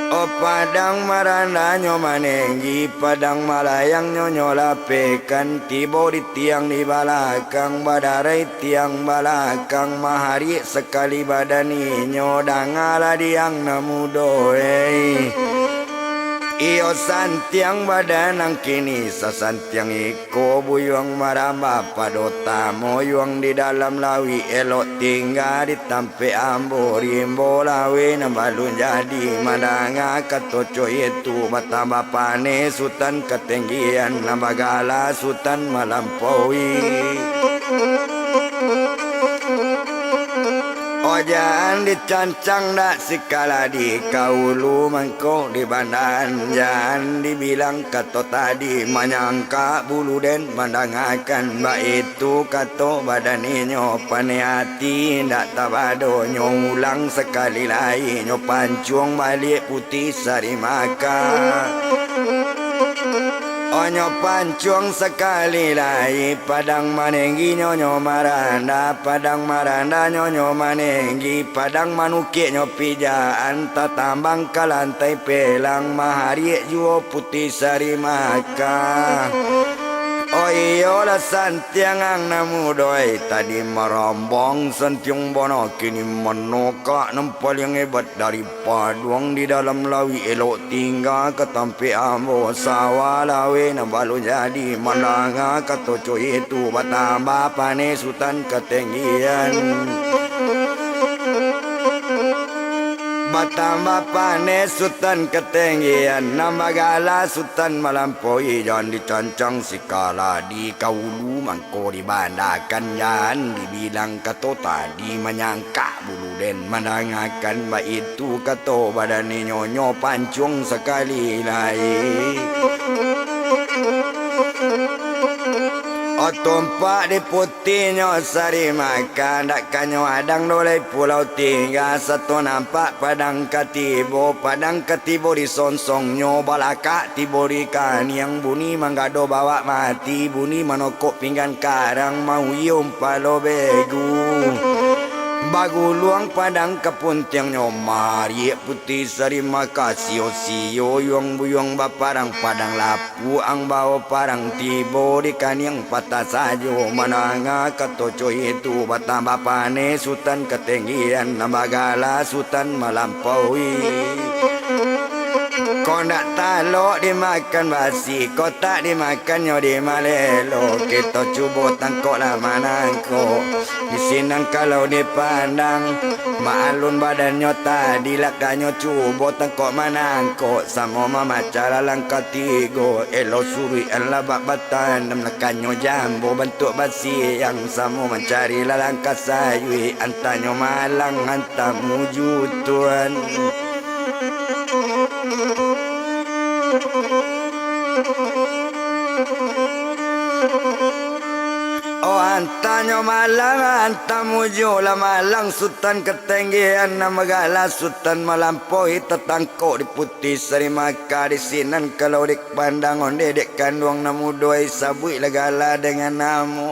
Oh padang marana nyo manenggi padang malayang nyo lapekan tibo di tiang di balakang badarai tiang balakang mahari sekali badani nyo dangala diang namudoe. Iyo santiang badanang kini sasantiang iko buyuang maramba padota moyuang di dalam lawi elok tinggal di tampe ambo rimbo lawi nambalun jadi madanga katoco itu batamba pane sutan ketinggian nambagala sutan malampaui. Jangan dicancang dak sikala di kaulu mangkok di bandan. Jangan dibilang kato tadi menyangka bulu den mandangakan mbak itu kato badaninyo pane hati ndak tabado nyo ulang sekali lagi nyo pancung balik putih sari maka. Onyo pancung sekali lagi padang manenggi nyo maranda padang maranda nyo manenggi padang manukik nyo pijaan tatambang kalantai pelang mahari juo putih sari maka. Oh iyo lah santiang ang namudoi tadi merombong santiang bono kini menokak nempal yang hebat dari paduang di dalam lawi elok tinggal ke tampi ambo sawah lawi nambalu jadi malanga katoco itu batamba pane sutan ketinggian. Batamba pane sutan ketinggian nambagala sutan malampaui jangan dicancang sikala di kaulu mangko dibandakan jangan dibilang kato tadi menyangka bulu den mendangakan mbak itu kato badani nyonyo pancung sekali lagi. Otompak di putihnya sari makan dak kanyo adang dolai pulau tinggal satu nampak padang katibo di sonsongnya balaka tibo di kan yang bunyi manggado bawa mati bunyi manokok pinggan karang mau yum palo begu. Bagu luang padang kepun tiang nyomar ye putih sari maka sio yuang buyong baparang padang lapu ang bawa parang tibo di kaniang patah sajo mananga katoco itu batamba pane sutan ketinggian nambagala sutan malampaui. Kau nak talok dimakan basi, kau tak dimakan nyo di malelo. Kita cuba tangkok lah manangko. Di sinang kalau dipandang, maalun badannya tadi lah kanyo cuba tangkok manangko. Sama mama cara langkah tigo, elo suri ala bak-batan. Nam kanyo jambo bentuk basi yang sama mencari lah langkah sayui. Antanyo malang, antamu jutuan. Oh antanyo malang antamu jola malang sutan ketinggian namagala sutan malampaui tetangkok di putih sari maka di sinan kalau dik pandang onde dek kandung namu doi sabui legala dengan namu.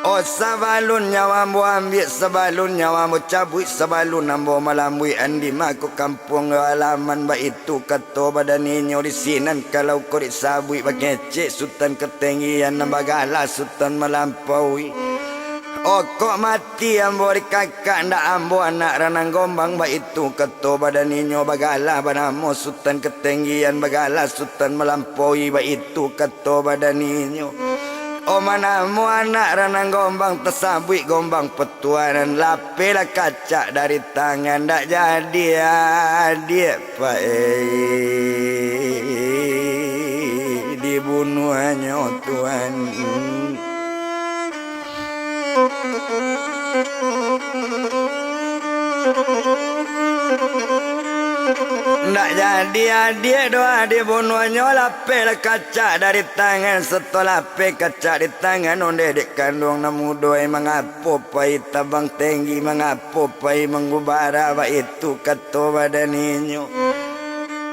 Oh sabalun nyawamu ambil sabalun nyawamu cabut sabalun nambo malambui andi maku kampung halaman ba itu kato badaninyo di sinan kalau kau disabui bagece sultan ketinggian nambagala sultan malampaui. Oh kok mati ambo di kakak ndak ambo anak ranang gombang ba itu kato badaninyo bagala banamo sultan ketinggian bagala sultan malampaui ba itu kato badaninyo. Oh mana mu anak ranang gombang tersabui gombang petuanan lapela kaca dari tangan dak jadi adik pak dibunuh hanya Tuhan. Nak jadi adik doa dibunuhnya lapel kaca dari tangan setelah pe kaca di tangan onde dek kandung namu doi mengapo pai tabang tinggi mengapo pai mengubara ba itu kato badaninyo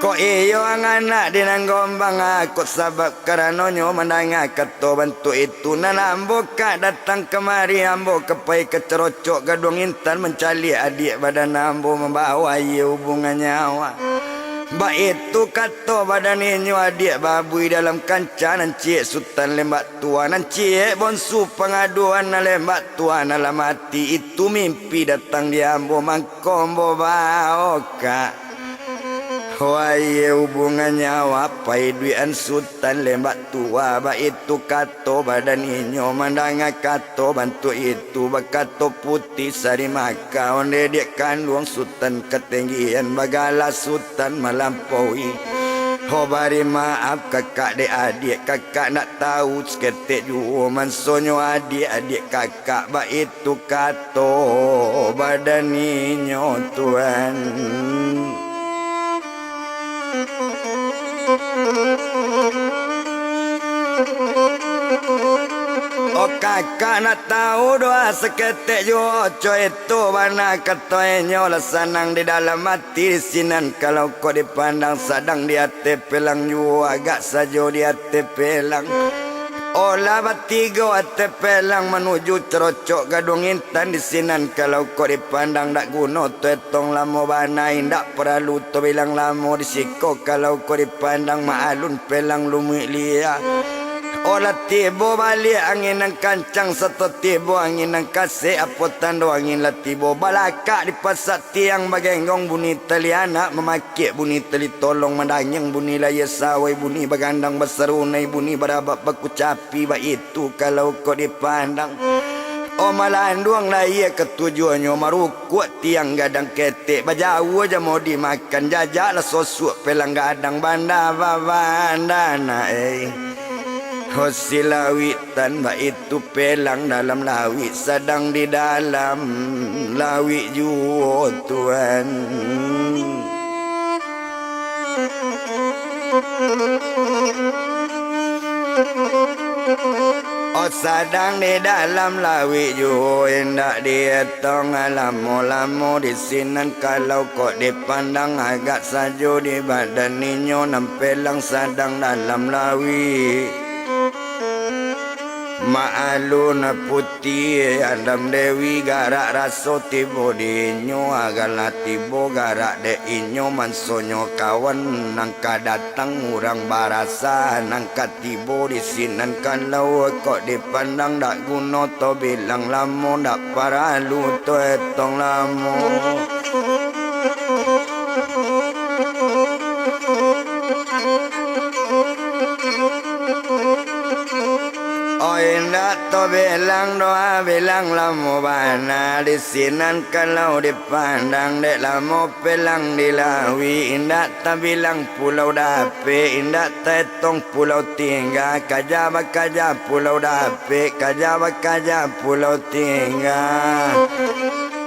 ko iyo ang anak dinanggombang aku sabab karanonyo mendanga kato bantu itu nanambo ka datang kemari ambo kepai kecerocok gadung intan mencari adik badan ambo membawa ia hubungan nyawa. Ba itu kato badaninyo adik babui dalam kancanan cik sultan lembak tua nan cik bonsu pengaduan na lembak tua na mati itu mimpi datang di ambo mangkombo baoka. Wahai hubungan nyawa pai duian sultan lembak tua ba itu kato badan inyo mandanga kato bantu itu bakato putih sari maka onde dek kandung sultan ketinggian bagala sultan melampaui. Ho bari maaf kakak dek adik kakak nak tahu seketik jua mansonyo adik kakak ba itu kato badan inyo tuan. Oh kakak nak tahu doa seketik joco itu mana katoenyo lesanang di dalam hati sinan kalau kau dipandang sadang di hati pelang jua agak sajo di hati pelang. Olah batigo hati pelang menuju cerocok gadung intan di sinan kalau kau dipandang dak guna tuetong lamo banain dak perlu tu bilang lamo di siko kalau kau dipandang maalun pelang lumik lia. Olah tibo balik angin ang kancang satu tibo angin ang kasih apa tando angin lah tibo balakak di pasat tiang bagenggong bunyi tali anak memakik bunyi tali tolong mandanyang bunyi laya sawai bunyi bagandang besarunai bunyi berabak baku capi ba itu kalau kau dipandang. Oh malanduang laya ketujuannya marukuk tiang gadang ketek bajau aja mau dimakan jajak lah sosok pelang gadang banda bandana Hosilawitan ba itu pelang dalam lawi sedang di dalam lawi juo tuan. Oh sedang di dalam lawi juo hendak dietong lamo-lamo di sinan kalau kok dipandang agak sajo di badan ninyo nampelang sedang dalam lawi. Maalun putih andam dewi garak raso tibo dinyo agala tibo garak de inyo mansonyo kawan nangka datang urang barasa nangka tibo di sinan kalau kok dipandang dak guno to bilang lamo dak paralu to etong lamo. Oh indah to bilang doa bilang lamo bana di sinan kalau dipandang dek lamo pelang dilawi indah ta bilang pulau dape indah tetong pulau tinggal kaja pulau dape kaja pulau tinggal.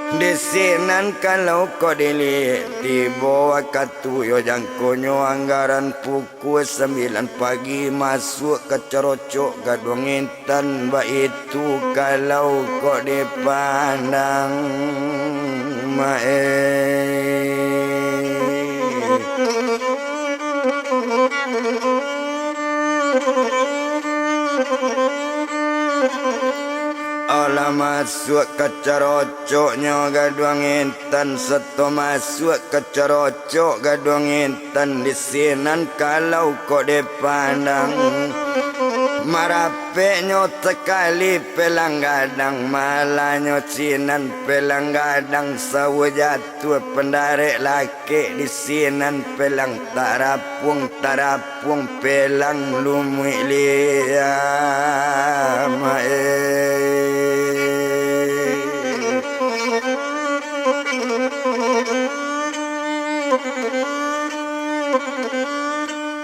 Di sinan kalau kau dilihat di bawah katuyo jangkonyo anggaran pukul 9 pagi masuk ke cerocok gadung intan ba itu kalau kau dipandang Olah masuk ke cerocoknya gadung intan seto masuk ke cerocok gadung intan di sinan kalau kau dipandang marapeknya sekali pelang gadang malahnya sinan pelang gadang sawo jatuh pendarik laki di sinan pelang tarapung pelang lumik liam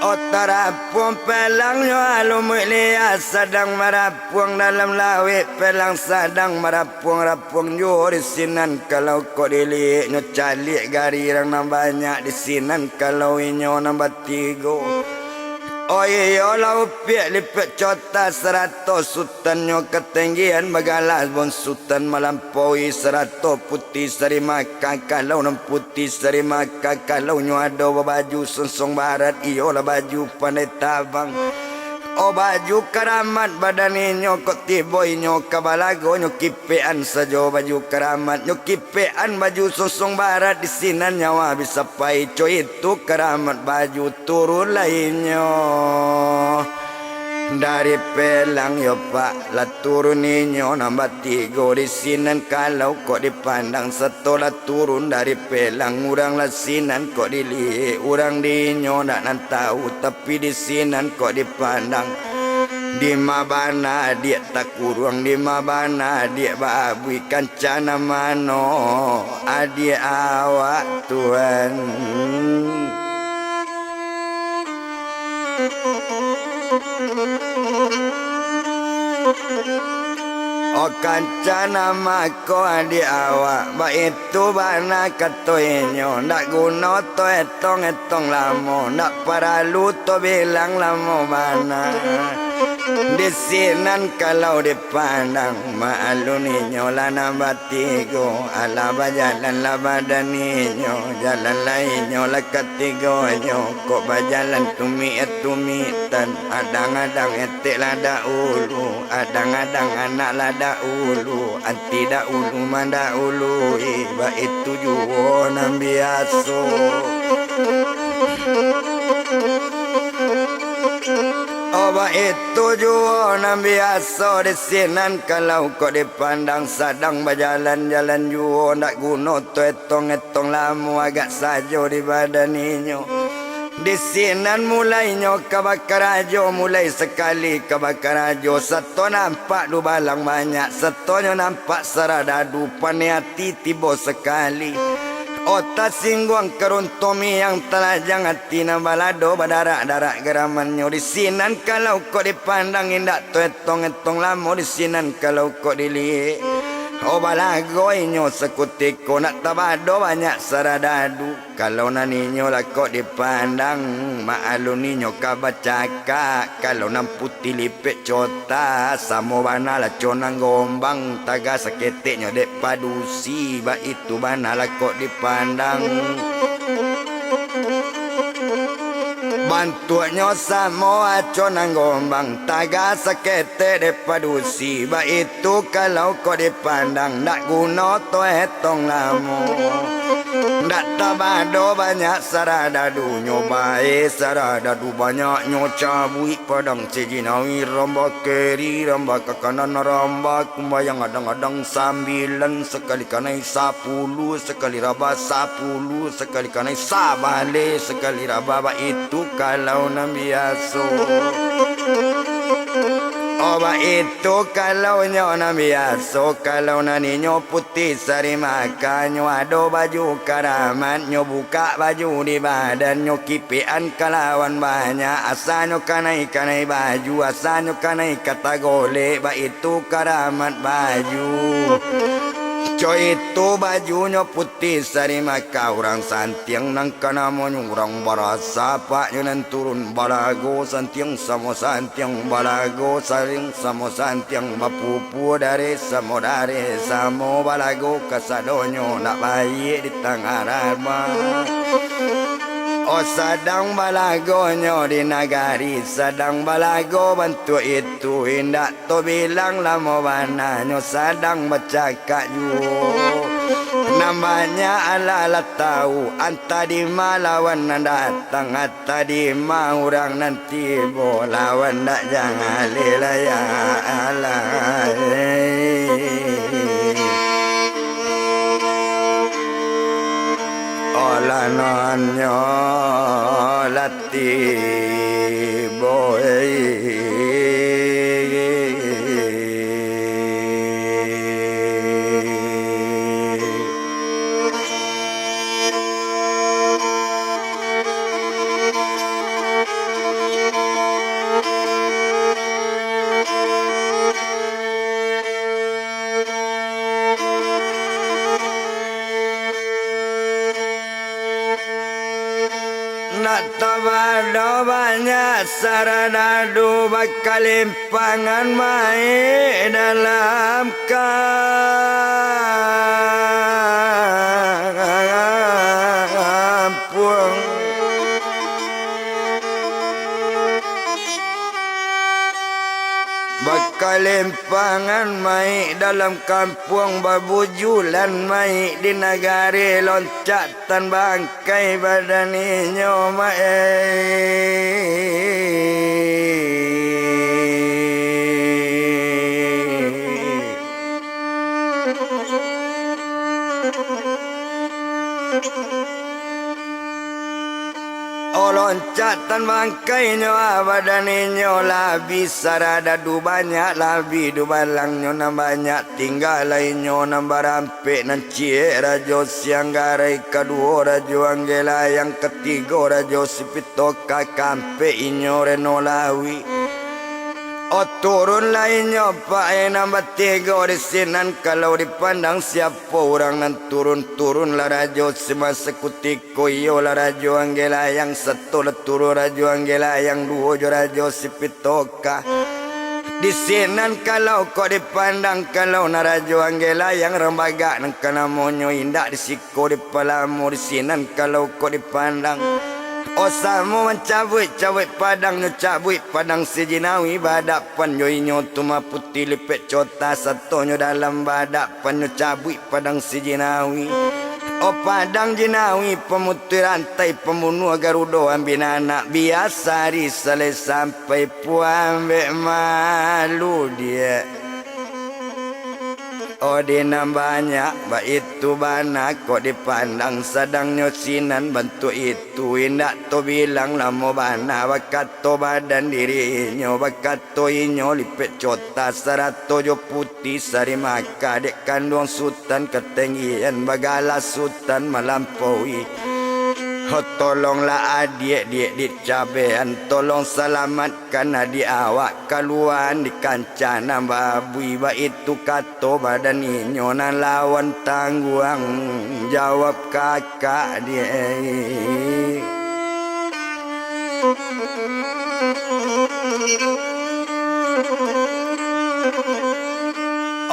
Otara merapuang pelang yo alumilia sedang merapuang dalam lawe pelang sedang merapuang yo di sinan kalau kau dilihat nyo calik gari orang nam banyak di sinan kalau inyo nambah tiga. Oh iya lau piak lipet cota 100 sultan nyo ketinggian bagalas bon sultan melampaui 100 putih seri makan kalau nam putih seri makan kalau nyo ada baju sonsong barat iyo lah baju pandai tabang. Oh baju keramat badan nyo kok tiboy nyo kabalago nyo kipean saja baju keramat nyo kipean baju sosong barat di sinan nyawa bisa pai coy itu keramat baju turun lainnya dari pelang yo pak lah turun ninyo nambah tiga di sinan kalau kok dipandang setelah turun dari pelang urang lah sinan kok dilihat urang dinyo nak nan tahu tapi di sinan kok dipandang di mabana dia tak kurang di mabana dia babu kancana mano adik awak Tuhan. Oh kancana mako adik awak ba itu bana katoinyo ndak guna to etong lamo ndak paralu to bilang lamo bana di sinan kalau dipandang malu ninyo lah nambah tiga ala bajalan lah badan ninyo jalan lainnya lah ketigonyo kok bajalan tumitan adang-adang etik lada ulu adang-adang anak lada ulu anti dak ulu manda ulu iba itu juo nam biasa. Oba itu juo nam biasa di sinan kalau kau dipandang sadang berjalan-jalan juo ndak guna tu etong lamu agak sajo di badan inyo. Di sinan mulainya kabakarajo mulai sekali kabakarajo seto nampak du balang banyak setonyo nampak saradadu paniati tibo sekali. Otak singguang keruntomi yang telajang hati na balado badarak-darak geramannya di sinan kalau kau dipandang indak tu etong lamo di sinan kalau kau dilihat oh balagoinyo sekutiko nak tabado banyak saradadu kalau naninyo lah kau dipandang maalu ninyo kabacaka kalau nam putih lipet cota samo bana lah conang gombang taga saketeknya dek padusi ba itu bana lah kau dipandang bantuannya sama conang gombang taga sakete de padusi ba itu kalau kau dipandang ndak guna to etong lamo ndak tabado banyak saradadu nyobae saradadu banyak nyocabui padang cejinawi rombak keri rombak ke kanan rombak kumbayang adang-adang sambilan sekali kanai 10 sekali raba 10 sekali kanai sabale sekali raba ba itu kalau nam biasa. Oba itu kalau nyo nam biasa kalau naninyo putih sari makan nyo ado baju karamat nyo buka baju di badan nyo kipian kalawan banyak asanyo kanai baju asanyo kanai kata golek ba itu karamat baju. Coy itu bajunya putih sari maka orang santiang nang kanamo orang barasa pak nan turun balago santiang samo santiang balago saring samo santiang bapupu dari samo balago kasadonyo nak bayi di tengah rama. Oh sadang balagonyo di nagari sadang balago bantu itu indak to bilang lamo bananyo sadang bercakap ju namanya ala tahu anta di malawan datang anta di orang nanti bolawan dak jangan lelaya alai. Olananyo lati boy tak tabado banyak saradadu bakal limpangan mai dalam kampung. Bakal limpangan mai dalam kampung babujulan mai di negari loncatan bangkai badaninyo mai. Loncatan bangkai nyo abadani nyo labi sarada du banyak labi du balang nyo na banyak tinggal lain nyo nambah rampik nan cie rajo siang garai kedua rajo anggela yang ketiga rajo sipitoka kampe inyo reno lawi. Oh turun lainnya pak nambah tiga di sinan kalau dipandang siapa orang nan turun lah rajo semasa kutiko iyo lah rajo anggela yang satu lah turun rajo anggela yang dua jo rajo sipitoka di sinan kalau kau dipandang kalau na rajo anggela yang rembaga nang kana monyo indak disiko di palamu di sinan kalau kau dipandang. Osamu mencabut padang nyo cabut padang sejinawi badapan yo inyo tuma putih lipet cota satu nyo dalam badapan nyo cabut padang sejinawi. O padang jinawi pemutir rantai pembunuh garudo ambil anak biasa risale sampai puambek malu dia. Oh dinam banyak ba itu bana kok dipandang sadang nyosinan bentuk itu indak to bilang lamo bana bakat to badan dirinya bakat to inyo lipet cota sarato jo putih sari maka dek kandung sultan ketinggian bagala sultan melampaui. Oh tolonglah adik di cabean tolong selamatkan adik awak keluar di kancana babu iba itu kato badan inyonan lawan tangguang jawab kakak dia.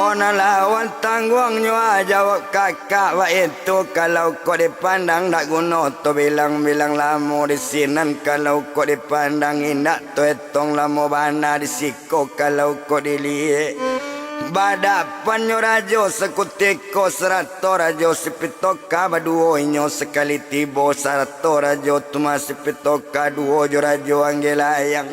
Ona lawan tangguang nyo jawab kakak wa itu kalau kau dipandang tak guna to bilang-bilang lamo di sinan kalau kau dipandang indak to etong lamo bana di siko kalau kau dilihat badapan nyo rajo sekutiko serato rajo sipitoka baduo nyo sekali tibo serato rajo tuma sipitoka duo jo rajo anggelayang.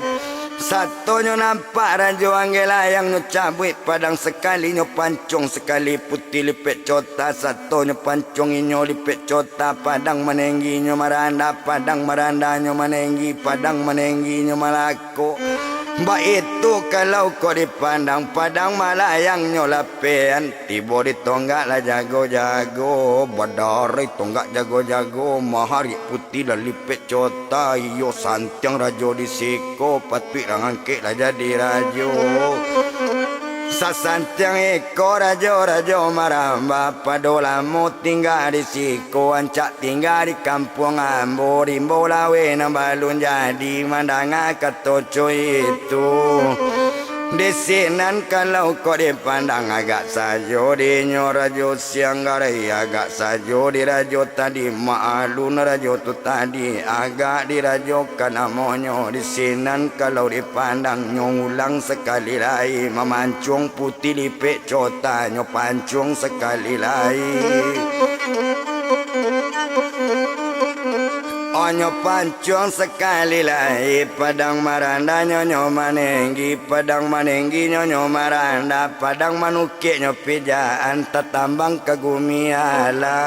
Satu nyo nampak rajo anggelayang nyo cabut padang sekali nyo pancung sekali putih lipet cota satu nyo pancung inyo lipet cota padang menenggi nyo maranda padang maranda nyo menenggi padang menenggi nyo malako. Mbak itu kalau kau dipandang padang malayang nyo lapean tibo di tonggak lah jago-jago badari tonggak jago-jago mahari putih lah lipet cota iyo santiang rajo di siko patut rangangkek lah jadi rajo. Sasantiang eko rajo maramba padolamu tinggal di siko ancak tinggal di kampung ambo rimbo lawe na balun jadi mandanga katoco itu. Di sinan kalau kau dipandang agak sajo di nyo rajo siang garai agak sajo di rajo tadi maalun rajo tu tadi agak di rajo kana monyo di sinan kalau dipandang nyo ulang sekali lagi memancung putih lipet cota nyo pancung sekali lagi. Onyo pancung sekali lagi padang maranda nyo manenggi padang manenggi nyo maranda padang manukik nyo pijaan tetambang kagumiala.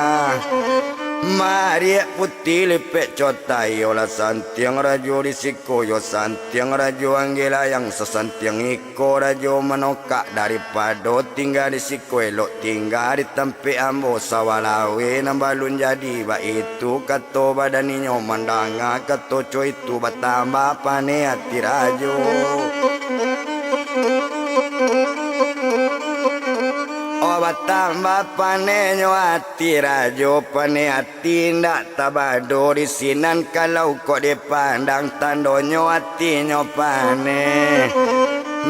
Mari putih lipet cota yola santiang rajo di siko yo santiang rajo anggela yang sesantiang iko rajo menokak daripada tinggal di siko elok tinggal di tempe ambo sawalawe nambalun jadi ba itu kato badaninyo mandanga kato co itu batambah pane hati rajo. batamba panenyo hati rajo pane hati ndak tabado di sinan kalau kok dipandang tandonyo hatinya pane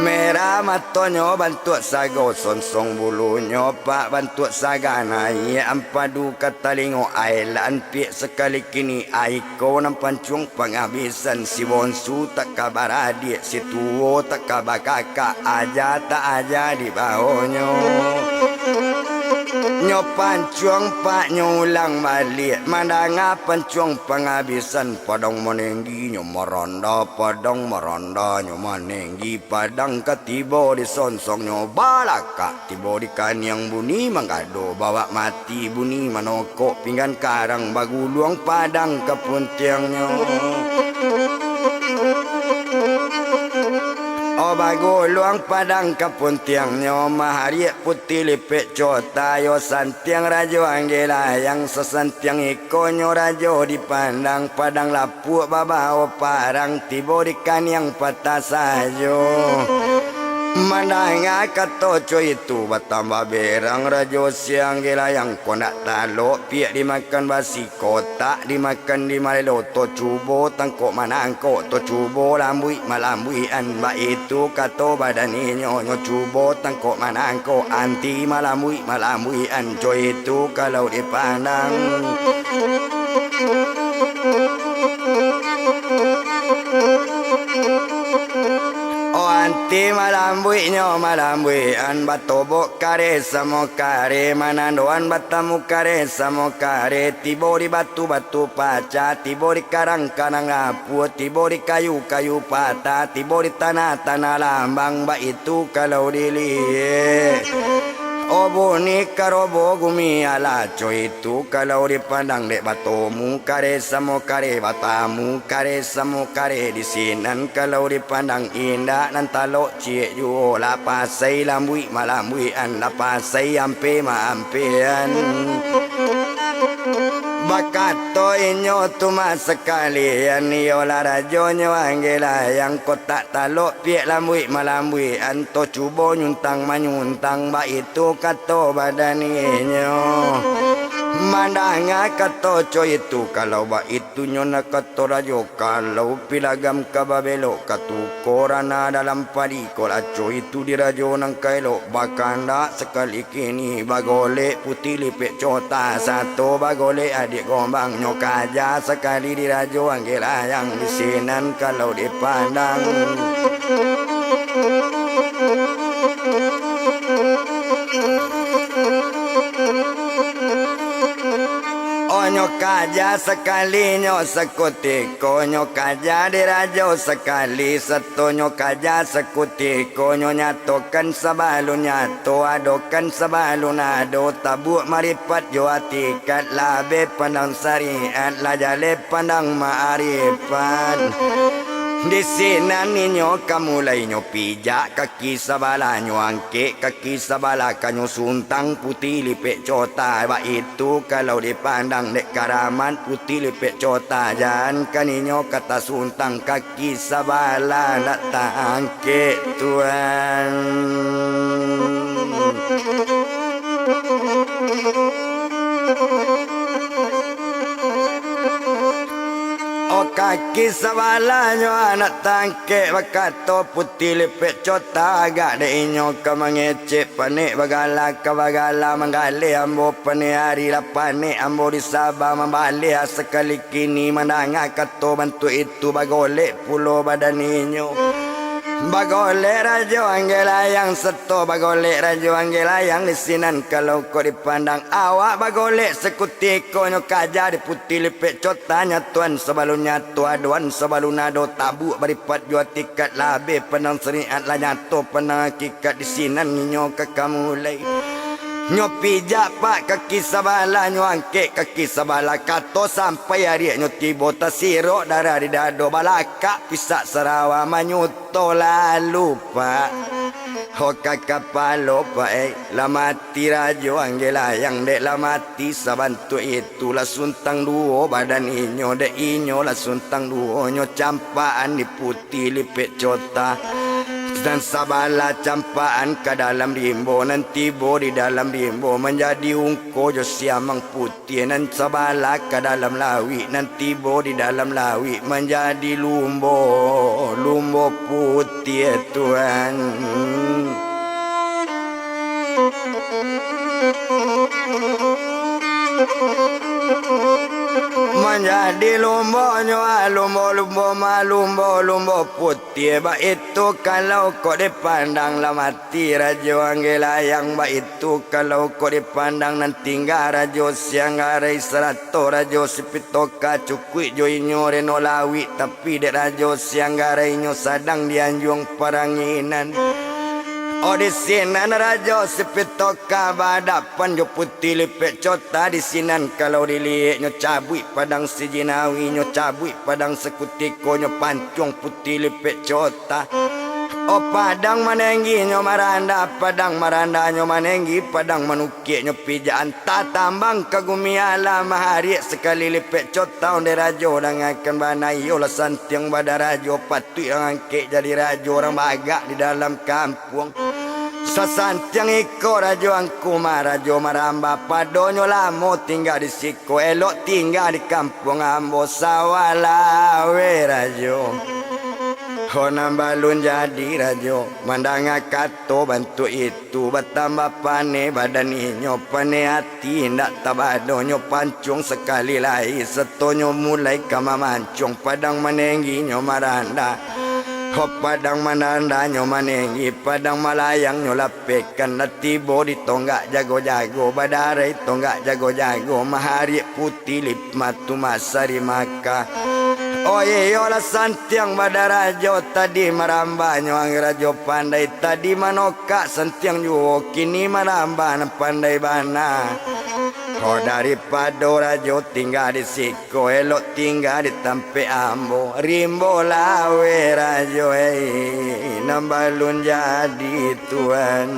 merah matonyo bantu sago sonsong bulunyo pak bantu sagana ia ampadu katalingo ailan pi sekali kini aiko nampancung penghabisan si bonsu tak kabar adik si tuo tak kabar kakak aja tak aja di bawahnya nyo pancuang pak nyulang balik mandanga pancuang penghabisan padang menenggi nyo meronda padang meronda nyo menenggi padang ketibo di sonsong nyo balaka tibo di kanyang buni mangado bawa mati buni manokok pinggan karang baguluang padang kepuntiang nyo o baguluang padang kepuntiang nyo mahari putih lipik cota yo santiang rajo anggela yang sesantiang ikonyo rajo dipandang padang lapuk babao parang tibo di kanyang patah sajo Mandanga katoco itu batamba berang rajo siang gila yang konak talo piak dimakan basi kotak dimakan di malelo to cubo tangkok manangko to cubo lambui malambui an ba itu kato badani nyo cubo tangkok manangko anti malambui an co itu kalau dipandang anti malambui an batobo kare samo kare manandoan batamu kare samo kare tibo di batu paca tibo di karang apu tibo di kayu patah tibo di tanah lambang ba itu kalau dilihat obo ni karobo gumi ala co itu kalau dipandang dek batomu kare samo kare batamu kare samo kare di sinan kalau dipandang indah nantalo cie ju la pasai lambui malambui an la pasai ampe ma ampean bakato inyo tuma sekalian yo la rajonyo anggela yang kotak talo piek lambui malambui anto cubo nyuntang manyuntang ba itu kato badaninyo mandanga kato co itu kalau ba itu nyona kato rajo kalau pilagam kababelo katu korana dalam padi kolaco itu dirajo nang kailo bakanda sekali kini bagole putih lipik cota satu bagole adik gombang nyokaja sekali dirajo anggela yang di sinan kalau dipandang Onyo kaja sekali nyo sekutiko nyo kaja dirajo sekali satu nyo kaja sekutiko nyo nyatokan sabalu nyato adokan sabalu nado tabuk maripat jo atikat labe pandang syariat lajale pandang ma'arifat di sinan ninyo kamulay nyo pijak kaki sabala nyo angke kaki sabala kanyo suntang putih lipik cota ba itu kalau dipandang dek karaman putih lipik cota jangan kaninyo kata suntang kaki sabala nak tak angke tuan o kaki sabala nyo anak tangke bakato putih lipik cota agak de inyo kamangece panik bagala kabagala manggale ambo panik hari lapane ambo di Sabah membalik sekali kini mandanga kato bantu itu bagole pulau badan inyo bagole rajo anggela yang seto bagole rajo anggela yang di sinan kalau kau dipandang awak bagole sekutiko nyo kaja di putih lipik cotanya tuan sebalunya tuaduan sebalunado tabu beripat jua tikat labe penang seriat lah nyato penang hakikat di sinan nyo kekamulai nyo pijak pak kaki sabala nyo angke kaki sabala kato sampai hari nyo tibo tasiro darah di dado balaka pisak serawa manyuto lalu pak hoka kapalo pak lamati rajo anggela yang dek lamati sabantu itu la suntang duo badan inyo dek inyo la suntang duo nyo campaan di putih lipik cota dan sabala campaan ke dalam rimbo nan tibo di dalam rimbo menjadi ungko jo siamang putih nan sabala ke dalam lawi nan tibo di dalam lawi menjadi lumbo putih Tuhan. Menjadi lumbo putih. Ba itu kalau kau dipandang lah mati rajo anggelayang. Ba itu kalau kau dipandang nan tinggal rajo siang hari serato rajo sipitoka cukui jo inyo reno lawi. Tapi dek rajo siang hari inyo sadang dianjung peranginan. Oh di sinan rajo sepitoka badapan jo putih lepek cota di sinan kalau dilihat nyo cabui padang sejinawi nyo cabui padang sekutiko nyo pancung putih lepek cota. Oh padang manenggi nyo maranda padang maranda nyo manenggi padang manukik nyo pijaan tatambang kagumiala mahari sekali lepek cota onde rajo dangakan banai olah santiang pada rajo patui angkek jadi rajo orang bagak di dalam kampung. Sasantiang iko rajo angkuma rajo maramba padonyo lamo tinggal di siko elok tinggal di kampung ambo sawalawe rajo. Honam balun jadi rajo mandanga kato bantu itu bertambah pane badan inyo pane hati ndak tabadonyo pancung sekali lagi setonyo mulai kama mancung padang menenggi nyo maranda. Ho padang mananda nyo manenggi padang malayang nyo lapekan natibo di tonggak jago-jago badarai tonggak jago-jago mahari putih lip matu masari maka. Oh yola santiang badarajo tadi maramba nyo ang rajo pandai tadi manoka santiang juo kini maramba na pandai bana. Oh daripada rajo tinggal di siko elok tinggal di tampe ambo rimbo lawe rajo nambalun jadi Tuhan.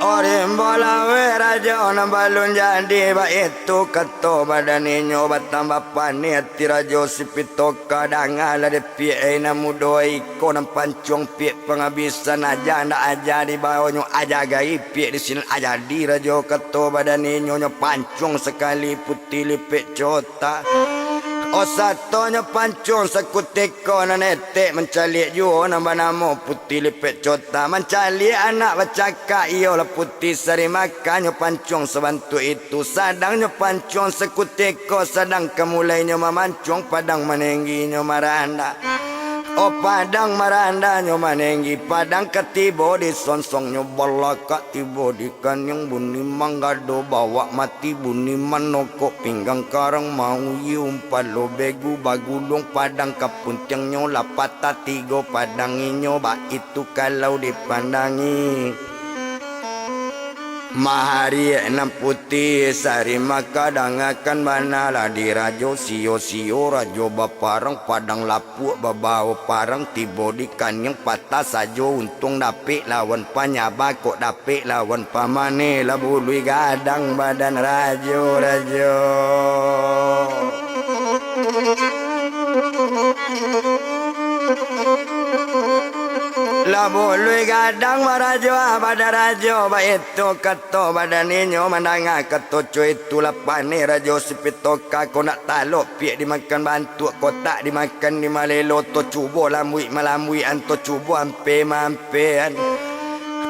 Orim bola rajo nambalun jadi ba itu kato badan inyo batambah pani hati rajo sipitoka dangala de pie na mudoi ko nam pancung pie penghabisan aja ndak aja di bawah nyo aja gai pie di sini aja di rajo kato badan inyo nyo pancung sekali putih lipek cota. O satonyo pancung sekutiko na netek mencalik juo nambah namo putih lepek cota mencalik anak bacaka iyo lah putih sari makanyo pancung sebantu itu sadangnya pancung sekutiko sadang kemulainya mamancung padang menenggi nyo maranda. Oh padang maranda nyo manenggi padang ketibo di sonsong nyo bolaka tibo di kanyang buni manggado bawa mati buni manoko pinggang karang mau yium palo begu bagulung padang kapuntiang nyo lapata tigo padang inyo ba itu kalau dipandangi. Mahari enam putih sari maka dangakan manala di rajo sio rajo baparang padang lapuk babao parang tibo di kanyang patah sajo untung dapik lawan panyaba kok dapik lawan pamane labului gadang badan rajo. Labului gadang marajo pada rajo ba itu kato badan inyo mandanga kato cuy itu lapane rajo sipitoka ko nak talok piek dimakan bantu kotak dimakan di malelo to cubo lamui malamui anto cubo ampe-mampean.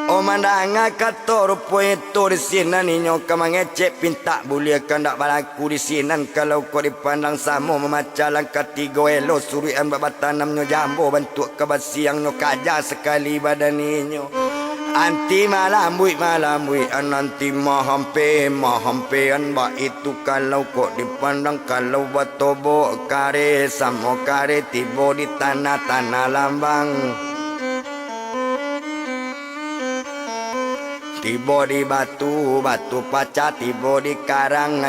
O mandanga kato rupo itu di sinan inyo kamangecek pintak buliakan dak balaku di sinan kalau kau dipandang samo memacalang katigo elo surian babatanam nyo jambo bantu kebasiang nyo kaja sekali badan inyo. Anti malambui ananti mahampean ba itu kalau kok dipandang kalau batobo kare samo kare tibo di tanah lambang. Tibo di batu paca tibo di karang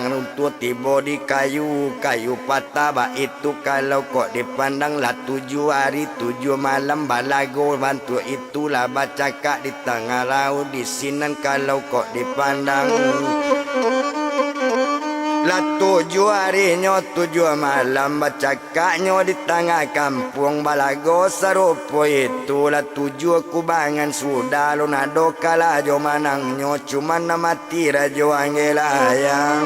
runtut tibo di kayu patah ba itu kalau kok dipandang lah 7 hari 7 malam balago bantu itulah baca kak di tengah laut di sinan kalau kok dipandang La 7 harinya 7 malam bercakapnya di tengah kampung Balago serupa itu. La 7 kubangan sudah lu nado kala jo manangnya cuma mati rajo anggelayang.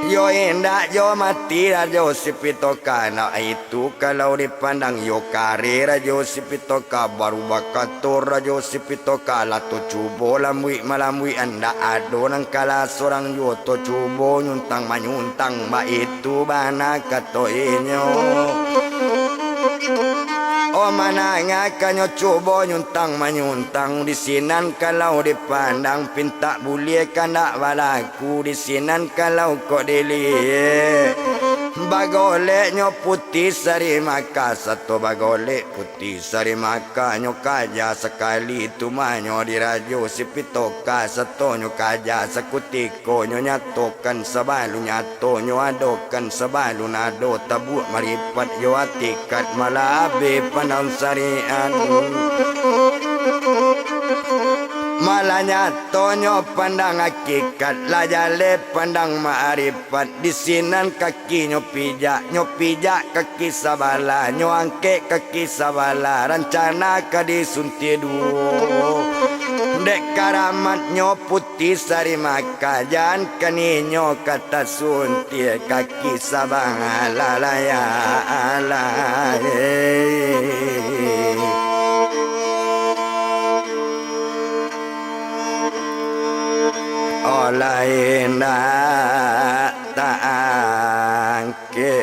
Yo indah yo mati rajo sipitoka na itu kalau dipandang yo kare rajo sipitoka baru bakatur rajo sipitoka la to cubo lamui malamui anda ado nang kala sorang yo to cubo nyuntang manyuntang ba itu bana kato inyo. O mana ngakanyo coba nyuntang manyuntang di sinan kalau dipandang pinta bulie kandak balaku di sinan kalau kok dilie. Bagolek nyo putih sari maka satu bagolek putih sari maka nyo kaja sekali tumanyo di rajo sipitoka satu nyo kaja sekutiko nyo nyatokan sebalu nyato nyo adokan sebalu nado tabuk maripat yo atikat malabe panang sarian. Malanya tonyo pandang hakikat lajale pandang ma'arifat di sinan kaki nyo pijak kaki sabala nyo angke kaki sabala rencana kadisunti duo dek karamat nyo putih sari maka jan kaninyo kata sunti kaki sabala lalaya lain tak angke.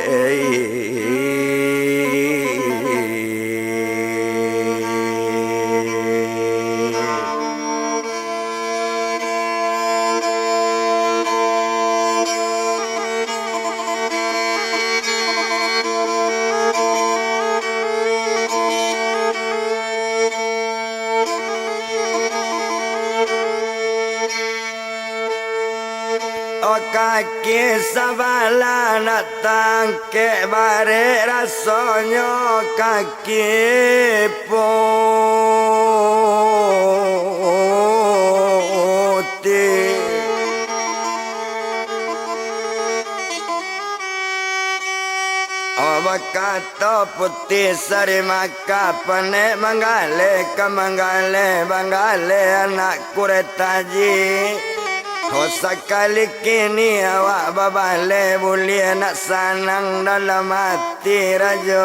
Kaki sabala natang ke bare rasonyo kaki putih. Kata putih sari maka pane manggale kamanggale banggale anak kuretaji. Oh sekali kini awak babale boleh nak sanang dalam hati rajo.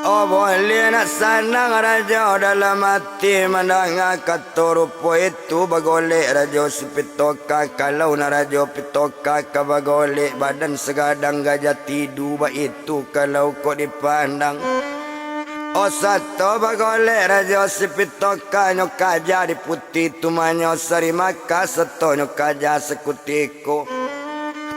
Oh boleh nak sanang raja dalam hati mandang katorupo itu bagolek raja sipitoka kalau na raja pitoka ka bagolek badan segadang gajah tidu ba itu kalau kau dipandang. Oh satu bagolek raja sipitoka nyo kaja di putih tumanyo sari maka satu nyo kaja sekutiko.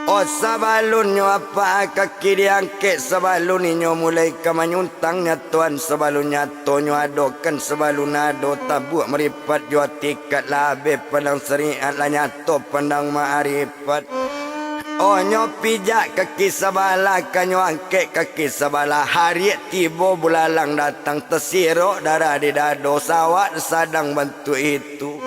Oh sabalunyo apa kaki diangke sabalunyo mulai kamanyuntangnya tuan sabalunnya tonyo adokan sabalun ado tabuk meripat jua tikat labe pandang seriat lanya to pandang ma'arifat. Oh nyo pijak kaki sabala kanyo angke kaki sabala hari tibo bulalang datang tersirok darah di dado sawat sadang bantu itu.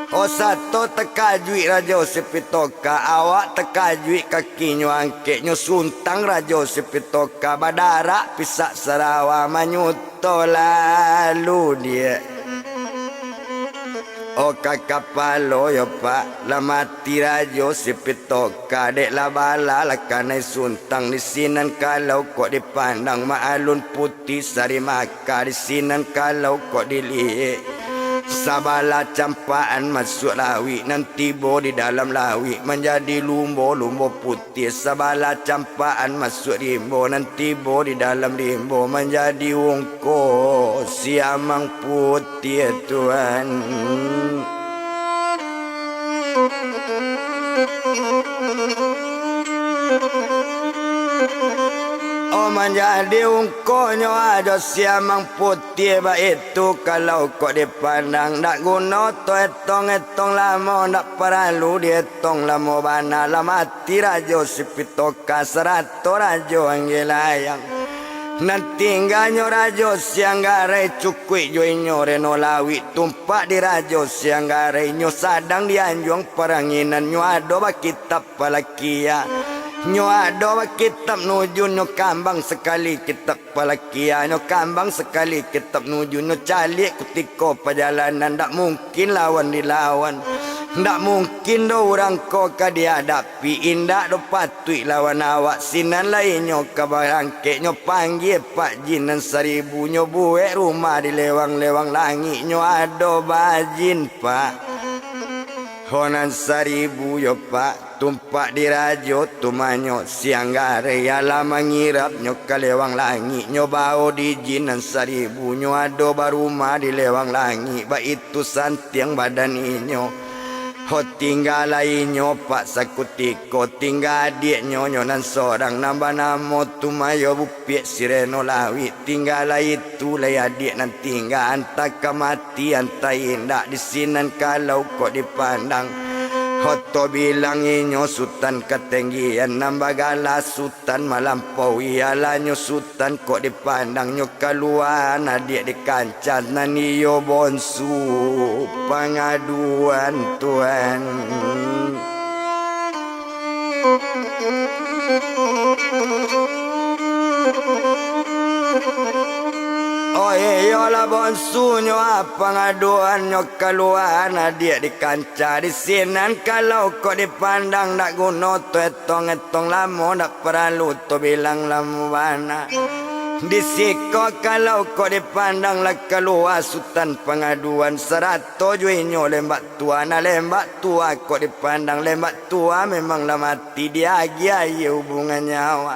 Oh satu tekajui raja sipitoka awak tekajui kaki nyo angke nyo suntang raja sipitoka badara pisak sarawa manyuto lalu dia. Oh kakapalo yo pak lamati raja sipitoka dek labala lakanai suntang di sinan kalau kok dipandang ma'alun putih sari maka di sinan kalau kok dilihat. Sabala campaan masuk lawi nanti bo di dalam lawi menjadi lumbo-lumbo putih. Sabala campaan masuk rimbo nanti bo di dalam rimbo menjadi ungko siamang putih Tuhan. Oh menjadi ungkonya aja siamang putih baik itu kalau kok dipandang tak guna to etong lama tak perlu dietong lama bana lama mati rajo sipito kasrato rajo anggelayang nanti tinggalnya rajo siang garai cukui jo inyore no lawi tumpak di rajo siang garai nyo sadang dianjung peranginan nyo ado kitab palakia nyo ado kitab nuju nyo kambang sekali kitab palakia nyo kambang sekali kitab nuju nyo calik kutiko perjalanan tak mungkin lawan dilawan tak mungkin do orang ko kadihadapi indak do patui lawan awak sinan lain nyo kabarangke nyo panggil pak jinan seribu nyo buek rumah di lewang-lewang langit nyo ado bajin pak honan seribu yo pak tumpak di rajo tumanyo siang gare ala mangirap nyo kalewang langit nyo bau di jinan seribu nyo ado barumah di lewang langit ba itu santiang badan inyo ho tinggal lainnya pak sakutiko tinggal adik nyonya nan seorang nambah namo tumayo bupiek sireno lawi tinggal itu lay adik nan tinggal anta kematian tak indak di sinan kalau kok dipandang Hoto bilang inyo sultan ketinggian nambah gala sultan malampaui alanyo sultan kok dipandang nyo keluar adik di kancan naniyo bonsu pengaduan Tuhan Oh iyalah bonsunyo apa ngaduannya keluar dia di kanca di sinan kalau kau dipandang nak guna tu etong lama nak perlu tu bilang lama mana di siko kalau kau dipandang lah keluar sultan pengaduan 100 juinyo lembak tua na lembak tua kau dipandang lembak tua memanglah mati dia aja hubungan nyawa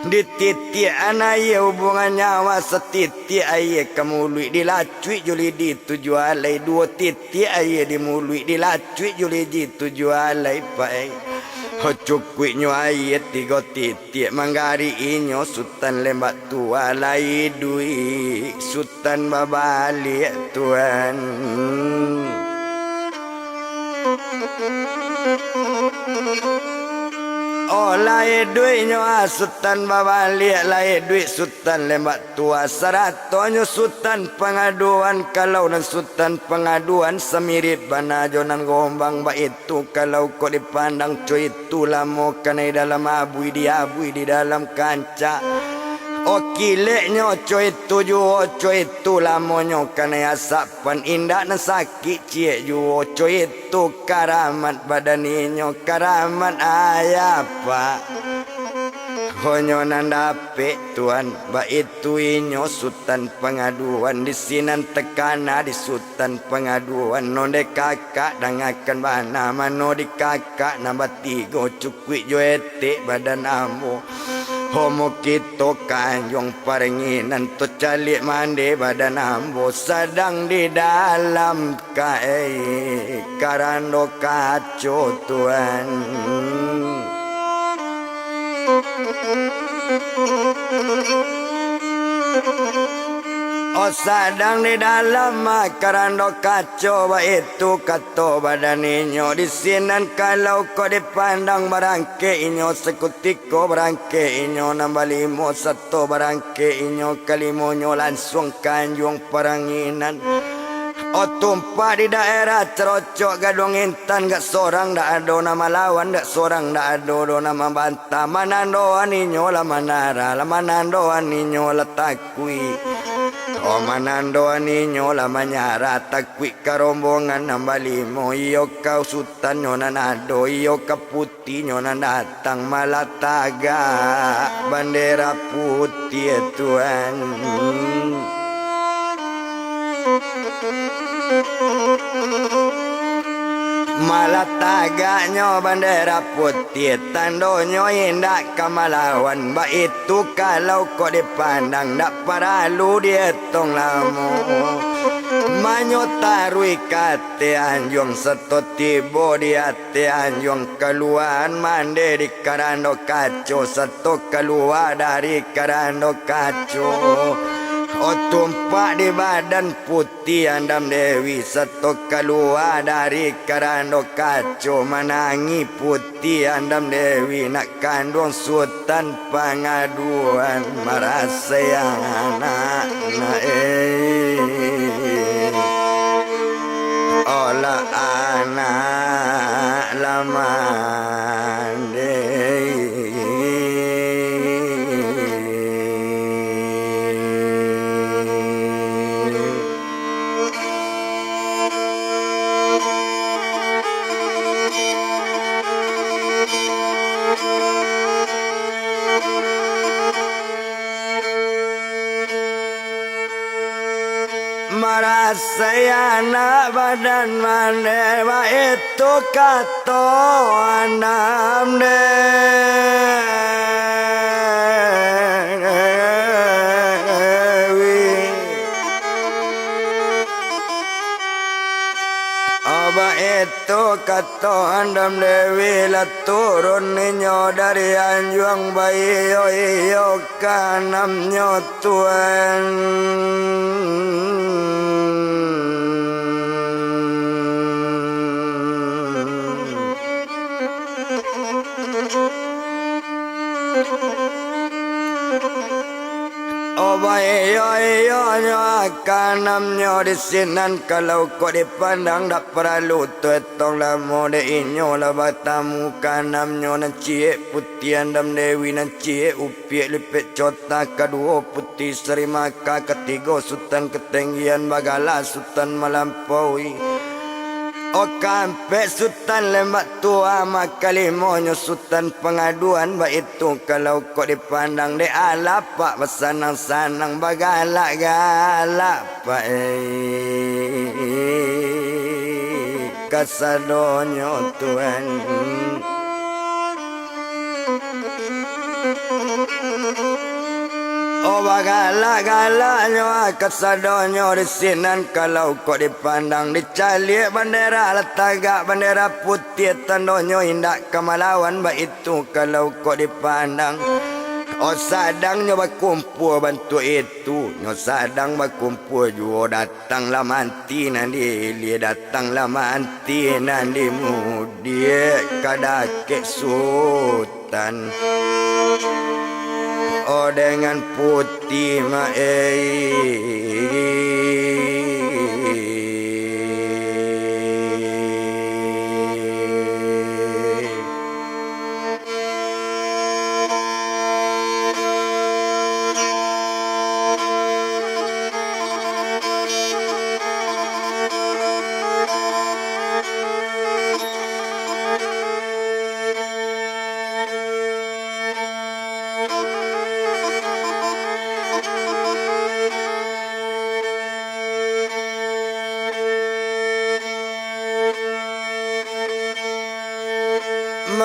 di titik anaya hubungan nyawa setitik aye kemului dilacui juli di tujuan lay 2 titik aye dimului dilacui juli di tujuan lay pai ho cukui nyo aye 3 titik manggari inyo sultan lembak tua lay dui sultan babalik Tuhan Oh lai duit nyo sultan babalik lai duit sultan lembak tua 100 nyo sultan pengaduan kalau nan sultan pengaduan semirip bana jonan gombang ba itu kalau kau dipandang cuy itu lamo kanai dalam abui di dalam kanca Okileknya coy tuju coy tu lamonyo kana asapan indak na sakit cie ju coy tu karamat badaninyo karamat ayapa honyo nandape tuan ba itu inyo sultan pengaduan di sinan tekana di sultan pengaduan nonde kakak dangakan bana mano di kakak nambah 3 cukui jo etik badan amu Homo kita kanjong paringinan tu calik mandi badan ambo sedang di dalam kai karando kaco Tuhan Oh sedang di dalam karando kaco ba itu kato badaninyo di sinan kalau kau dipandang barangke inyo sekutiko barangke inyo nambah 5 1 barangke inyo kalimonyo langsung kanjung peranginan Oh tumpah di daerah cerocok gadong intan gak seorang dak ada nama lawan gak seorang dak ada do nama bantah manando aninyo la manara la manando aninyo la takui Oh manando aninyo la manyara takui karombongan nambah 5 iyo kau sultan nyona nado iyo kaputi nyona datang malataga bandera putih Tuhan Malah taganya bandera putih tandonyo indak kamalawan ba itu kalau kau dipandang dak perlu dihitung lama Manyotarui kate anjong setoti bodi ate anjong keluar mande di karando kaco seto keluar dari karando kaco. Tumpak di badan putih andam Dewi seto keluar dari karando kaco menangi putih andam Dewi nak kandung sultan pengaduan merasa yang anak olah anak lama merasa anak badan manewa itu kato anam Dewi Oba itu kato andam Dewi lah turun ninyo dari anjuang bayi yo iyo kanam nyotuan Iyo kanam nyo di sinan kalau kau dipandang dak perlu tuetong lamo de inyo la batamu kanam nyo nan cie putih andam Dewi nan cie upiek lipet cota kedua putih seri maka ketiga sultan ketinggian bagala sultan melampaui kampe sultan lembak tua maka limonyo sultan pengaduan baik itu kalau kau dipandang de alapak bersanang-sanang bagalak-galak pak kasadonyo tuan Bagala-galanya kasadonyo di sinan kalau kau dipandang dicalik bendera letagak bendera putih tandonyo indak kemalawan baik itu kalau kau dipandang sadang nyo berkumpul bantu itu nyo sadang berkumpul juga datanglah manti nanti dia datanglah manti nanti mudia kadake sultan dengan putih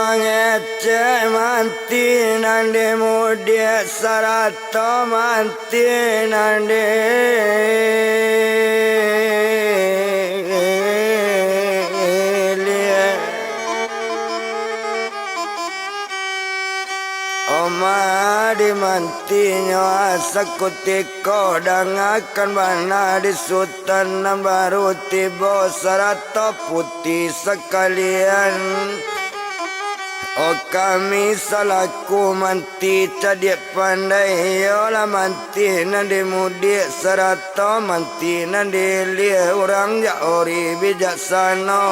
mengecek manti nande mudia sarato manti nande Oma di mantinyo asa kutiko dangakan mana di sultan baru tiba sarato putih sekalian kami salaku manti cadik pandai yola manti nandi mudik sarato manti nandi lia orang jaori bijaksana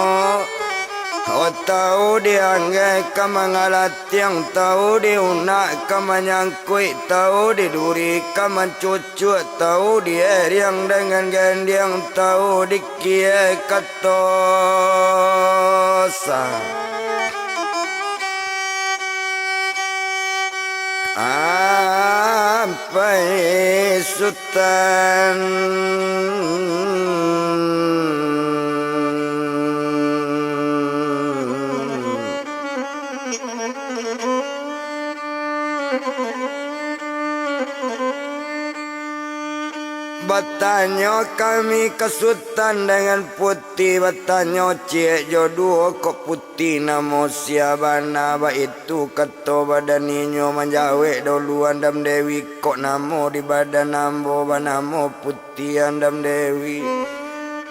tahu dianggai kamangalat yang tahu diunak kamanyangkui tahu diduri kamancucut tahu dieriang dengan gendang tahu dikie katosa Ampai sultan Bertanya kami ke Sultan dengan putih. Bertanya cik jodoh kok putih nama siapa nama itu. Kata badan ninyo menjawab duluan Dam Dewi. Kok nama di badan nambo nama putih Dam Dewi.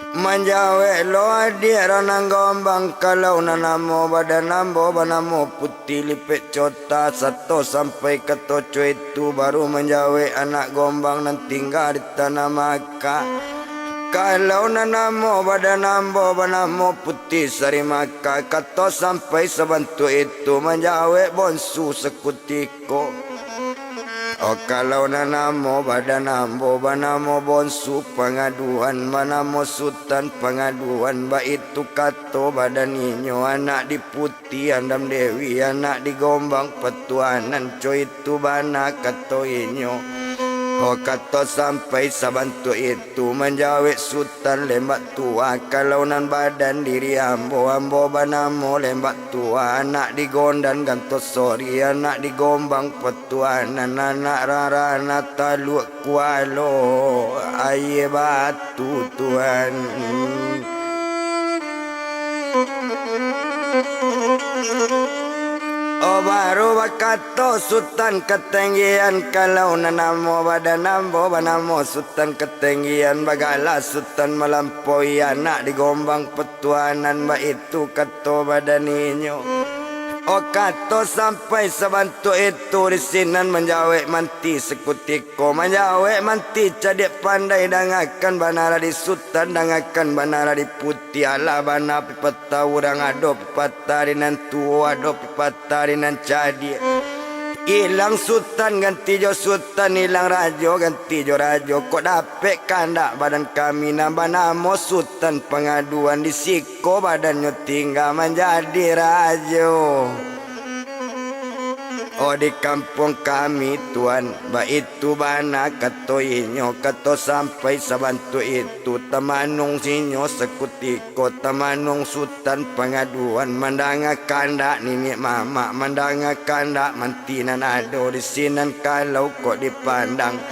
Menjawab lo adik ranang gombang. Kalau namo badan nambo nama putih lipet cota 1 sampai ke toco itu. Baru menjawab anak gombang nan tinggal di tanah Maka. Kalau namo badan nambo nama putih sari Maka. Kata sampai sebantu itu menjawab bonsu sekutiko. Oh kalau namo badan nambo banamo bonsu pengaduan banamo sultan pengaduan ba itu kato badan inyo anak di putih Dam Dewi anak di gombang petuanan coy itu bana kato inyo. Oh kato sampai sabantu itu menjawab sultan lembak tua kalau nan badan diri ambo banamo lembak tua anak di gondan gantos sorry anak di gombang petuanan anak rarana taluk kualo aye batu tuan. Oh baru bakato sultan ketinggian kalau namo badan nambo banamo sultan ketinggian bagala sultan melampaui anak di gombang petuanan ba itu kato badan inyo. Oh kato sampai sebantu itu di sinan menjawab manti sekutiko menjawab manti cadik pandai dangakan banara di sultan dangakan banara di putih ala bana pipata urang ado pipata dinan tua ado pipata dinan cadik. Ilang sultan ganti jo sultan ilang rajo ganti jo rajo kok dapet kandak badan kami nambah namo sultan pengaduan di siko badannya tinggal menjadi rajo. Oh di kampung kami tuan ba itu bana kato inyo kato sampai sabantu itu temanung sinyo sekutiko temanung sultan pengaduan mandanga kandak nini mama mandanga kandak mantinan ado di sinan kalau kok dipandang.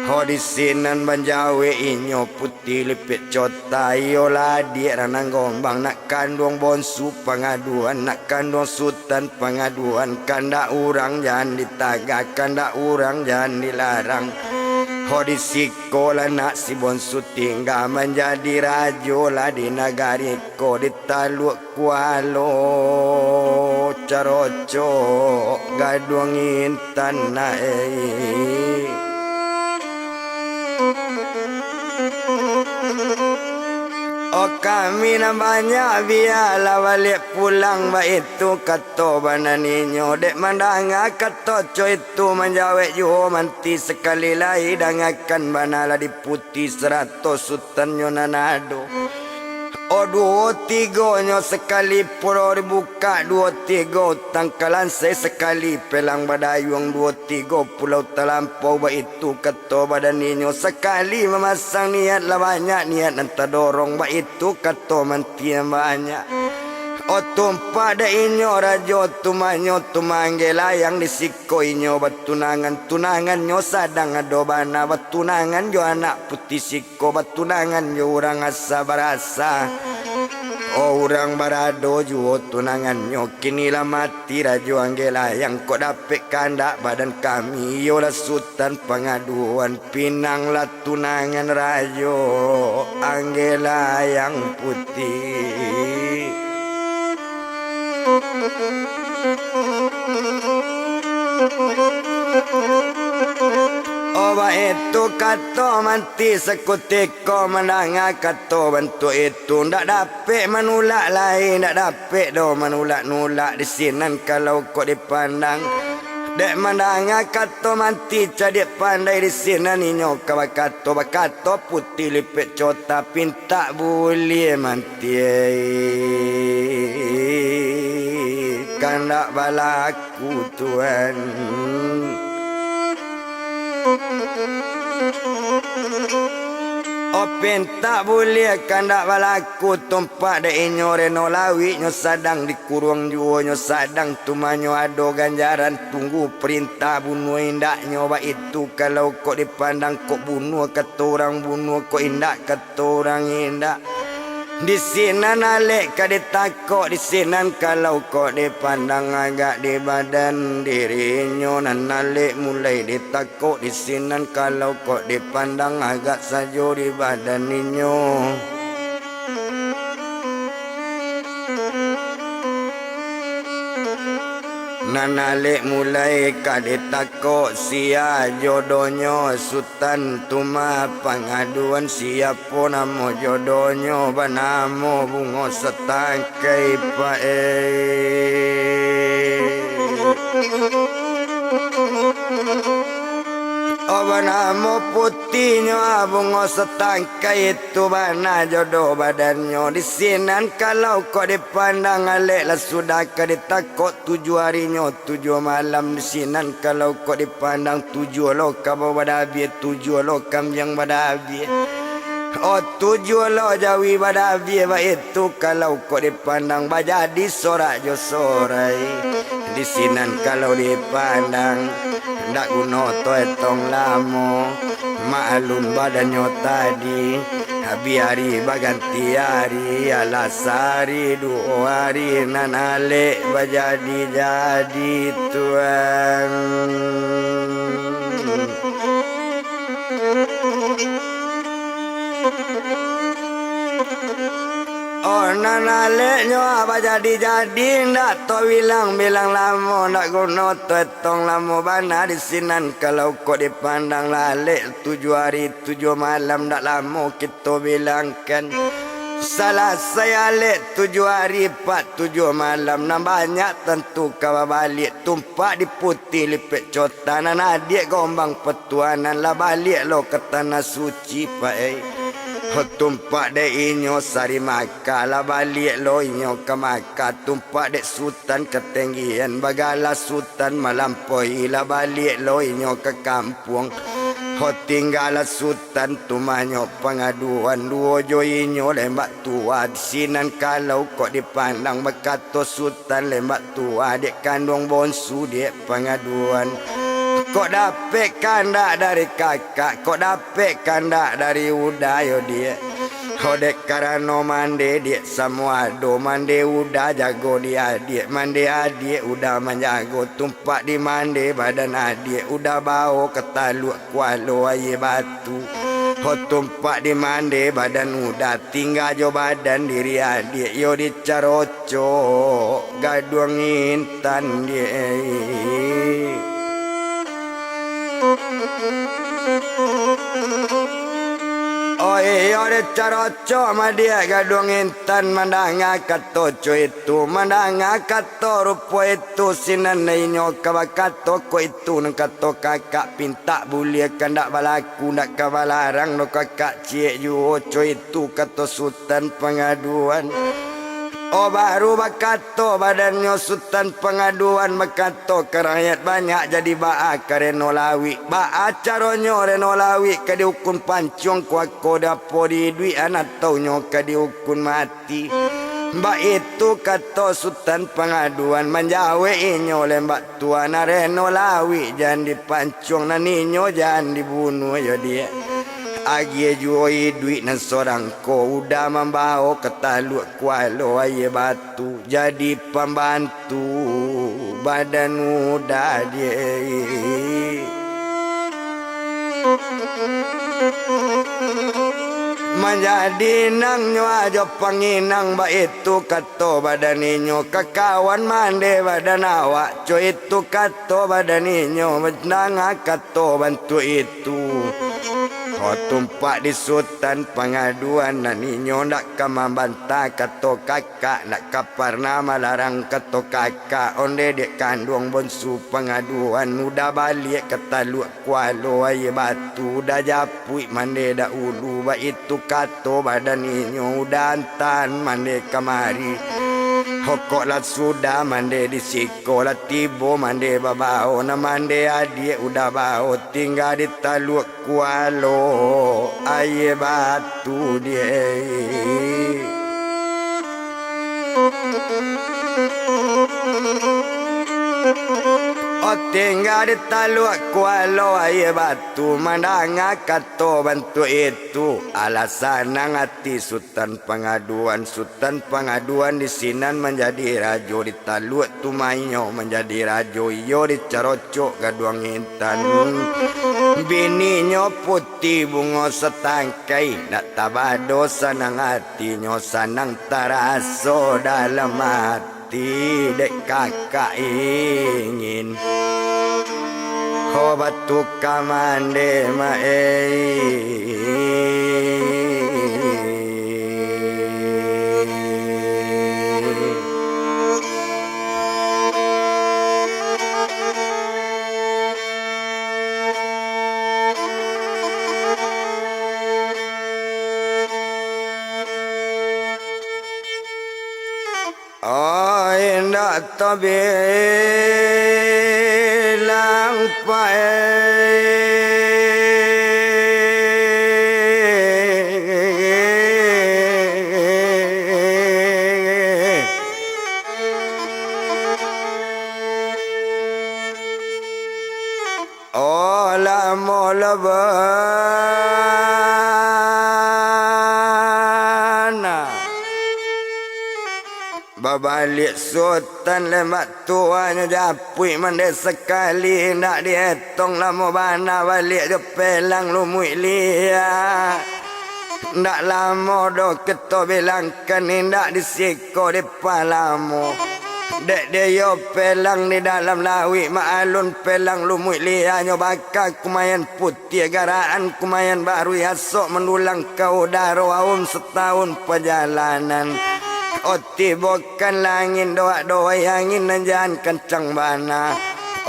Oh di sinan menjawe inyo putih lipit cota yola di ranang gombang nak kandung bonsu pengaduan nak kandung sultan pengaduan kandak urang jangan ditagak kandak urang jangan dilarang. Oh di sikola nak si bonsu tinggal menjadi rajo lah di negari ko di taluk kualo caroco gaduangin tanah Oh kami namanya biarlah balik pulang ba itu kato banan ninyo dek mandanga kato coy itu menjawab yo manti sekali lagi dangakan banala di putih 100 sultan yo nanado. Oh 2-3 nyo sekali puro dibuka 2-3 tangkalan saya sekali pelang badayung 2-3 pulau terlampau ba itu kato badan ninyo sekali memasang niat lah banyak niat nanti dorong ba itu kato mantian banyak. Oh tumpak da inyo rajo tumanyo tumanggela yang disiko inyo batunangan tunangan nyo sadang adobana batunangan yo anak putih siko batunangan yo orang asa barasa. Oh orang barado jo tunangan nyo kinilah mati rajo anggela yang kok dapet kandak badan kami yo lah sultan pengaduan pinang lah tunangan rajo anggela yang putih. Oba itu kato manti sekutiko menanga kato bantu itu ndak dapet manulak lain ndak dapet do manulak-nulak di sinan kalau kok dipandang dek mandanga kato manti cadik pandai di sinan inyo kato bakato putih lipet cota pinta boleh manti kandak balaku tuan. Open tak boleh kandak balaku tumpak de inyo reno lawi nyo sadang dikurung juo nyo sadang tumanyo ado ganjaran tunggu perintah bunuh indak nyo ba itu kalau kok dipandang kok bunuh kata orang bunuh kok indak kata orang indak di sini nalek ka ditakok di sini kalau kok dipandang agak di badan dirinya nalek mulai ditakok di sini kalau kok dipandang agak saja di badan ninyo nanalek mulai kadetako sia jodohnya sultan tuma pengaduan siapa nama jodohnya banamo bungo setangkai pae Banamo putihnya bungo setangkai itu bana jodoh badannya di sinan kalau kau dipandang alek lah sudah kaditakot 7 harinya 7 malam di sinan kalau kau dipandang 7 lokam badabi 7 lokam yang badabi oh 7 lo jawi badabi ba itu kalau kau dipandang bajadi sorak jo sorai di sinan kalau dipandang ndak guna to etong lamo maklum badannya tadi habi hari baganti hari alasari 2 hari nanale bajadi tuan oh nanale nyo apa jadi ndak to bilang lamo ndak guna to etong lamo bana di sinan kalau kok dipandang lalek 7 hari 7 malam ndak lamo kita bilangkan salah saya lek 7 hari 4 7 malam nah banyak tentu kau balik tumpak di putih lipet cotanan adik gombang petuanan lah balik lo ke tanah suci pak tumpak dek inyo sari maka lah balik lo inyo ke maka tumpak dek sultan ketinggian bagala sultan melampaui lah balik lo inyo ke kampung tinggal sultan tumanyo pengaduan 2 jo inyo lembak tua di sinan kalau kok dipandang bekato sultan lembak tua dek kandung bonsu dek pengaduan kok dapet kandak dari kakak kok dapet kandak dari udayo dia kodek karano mande dia semua do mande udah jago dia adik mande adik udah menjago tumpak di mande badan adik udah bawa ketaluk kualo aye batu tumpak di mande badan udah tinggal jo badan diri adik yo dicaroco gaduang intan dia oh iya de caroco ma dia gadung intan mandanga katoco itu mandanga kato rupo itu sinan inyo kabakato ko itu nang kato kakak pinta bulia kandak balaku ndak kabalarang no kakak cie ju oco itu kato sultan pengaduan oh baru bakato badannya sultan pengaduan bakato ke rakyat banyak jadi ba'a ke renolawi ba'a caronyo renolawi ke dihukum pancung kuako dapo di dui anak taunyo ke dihukum mati mbak itu kato sultan pengaduan menjawe inyo lembak tuana renolawi jangan dipancung na ninyo jangan dibunuh ya dia Agi juoi duit nan sorang ko udah membawa ketaluk kualo aye batu jadi pembantu badan udah dia menjadi nang nyo panginang ba itu kato badan inyo kakawan mande badan awak co itu kato badan inyo menang kato bantu itu tumpak di sultan pengaduan na ninyo nak kamambanta kato kakak nak kaparna malarang kato kakak onde dek kandung bonsu pengaduan udah balik ketaluk kualo aye batu udah japui mande dah ulu ba itu kato badan ninyo udah antan mande kamari Hokok lah sudah mande di siko lah tibo mande babao na mande adik udah bau tinggal di taluk kualo aye batu dia. Oh tinggal di taluk kualo aye batu mandanga kato bantu itu alasan ngati sultan pengaduan di sinan menjadi rajo di taluk tumayo menjadi rajo iyo di carocok gaduang intan bininya putih bungo setangkai nak tabado sanang hatinya sanang taraso dalam hati dek kakak ingin ho batu kamande mae indah tabilang oh lamo babalik sultan lemak tuanya japui mande sekali nak dihitung lama bana balik je pelang lumui lia nak lama do keto bilangkan indak disiko di palamu dek dia pelang di dalam lawi ma'alun pelang lumui lia nyo bakal kumayan putih garaan kumayan baru yasok menulang kau daro awum setahun perjalanan. Oh tibokan langit doa-doa angin dan jangan kencang bana.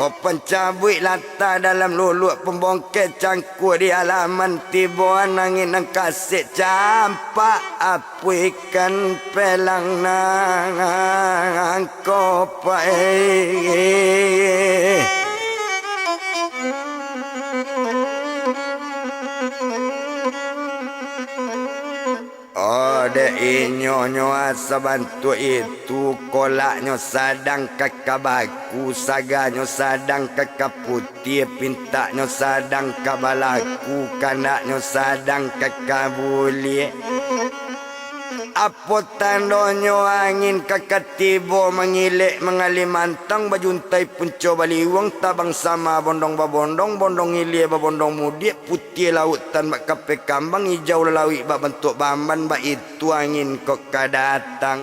Oh pencabut lata dalam luluk pembongkit cangkuk di halaman tibuan angin dan kasih campak apu ikan pelang nang kopai. Oh dek inyo asa bantu itu kolaknya sadang kakak baku saganyo sadang kakak putih pintaknya sadang kabalaku kanaknya sadang kakak buli apa tandonyo angin kakak tibo mengilik mengali mantang bajuntai punco baliwang tabang sama bondong babondong bondong ilia babondong mudik putih lautan bak kape kambang hijau lelawi bak bentuk bamban bak itu angin kok kadatang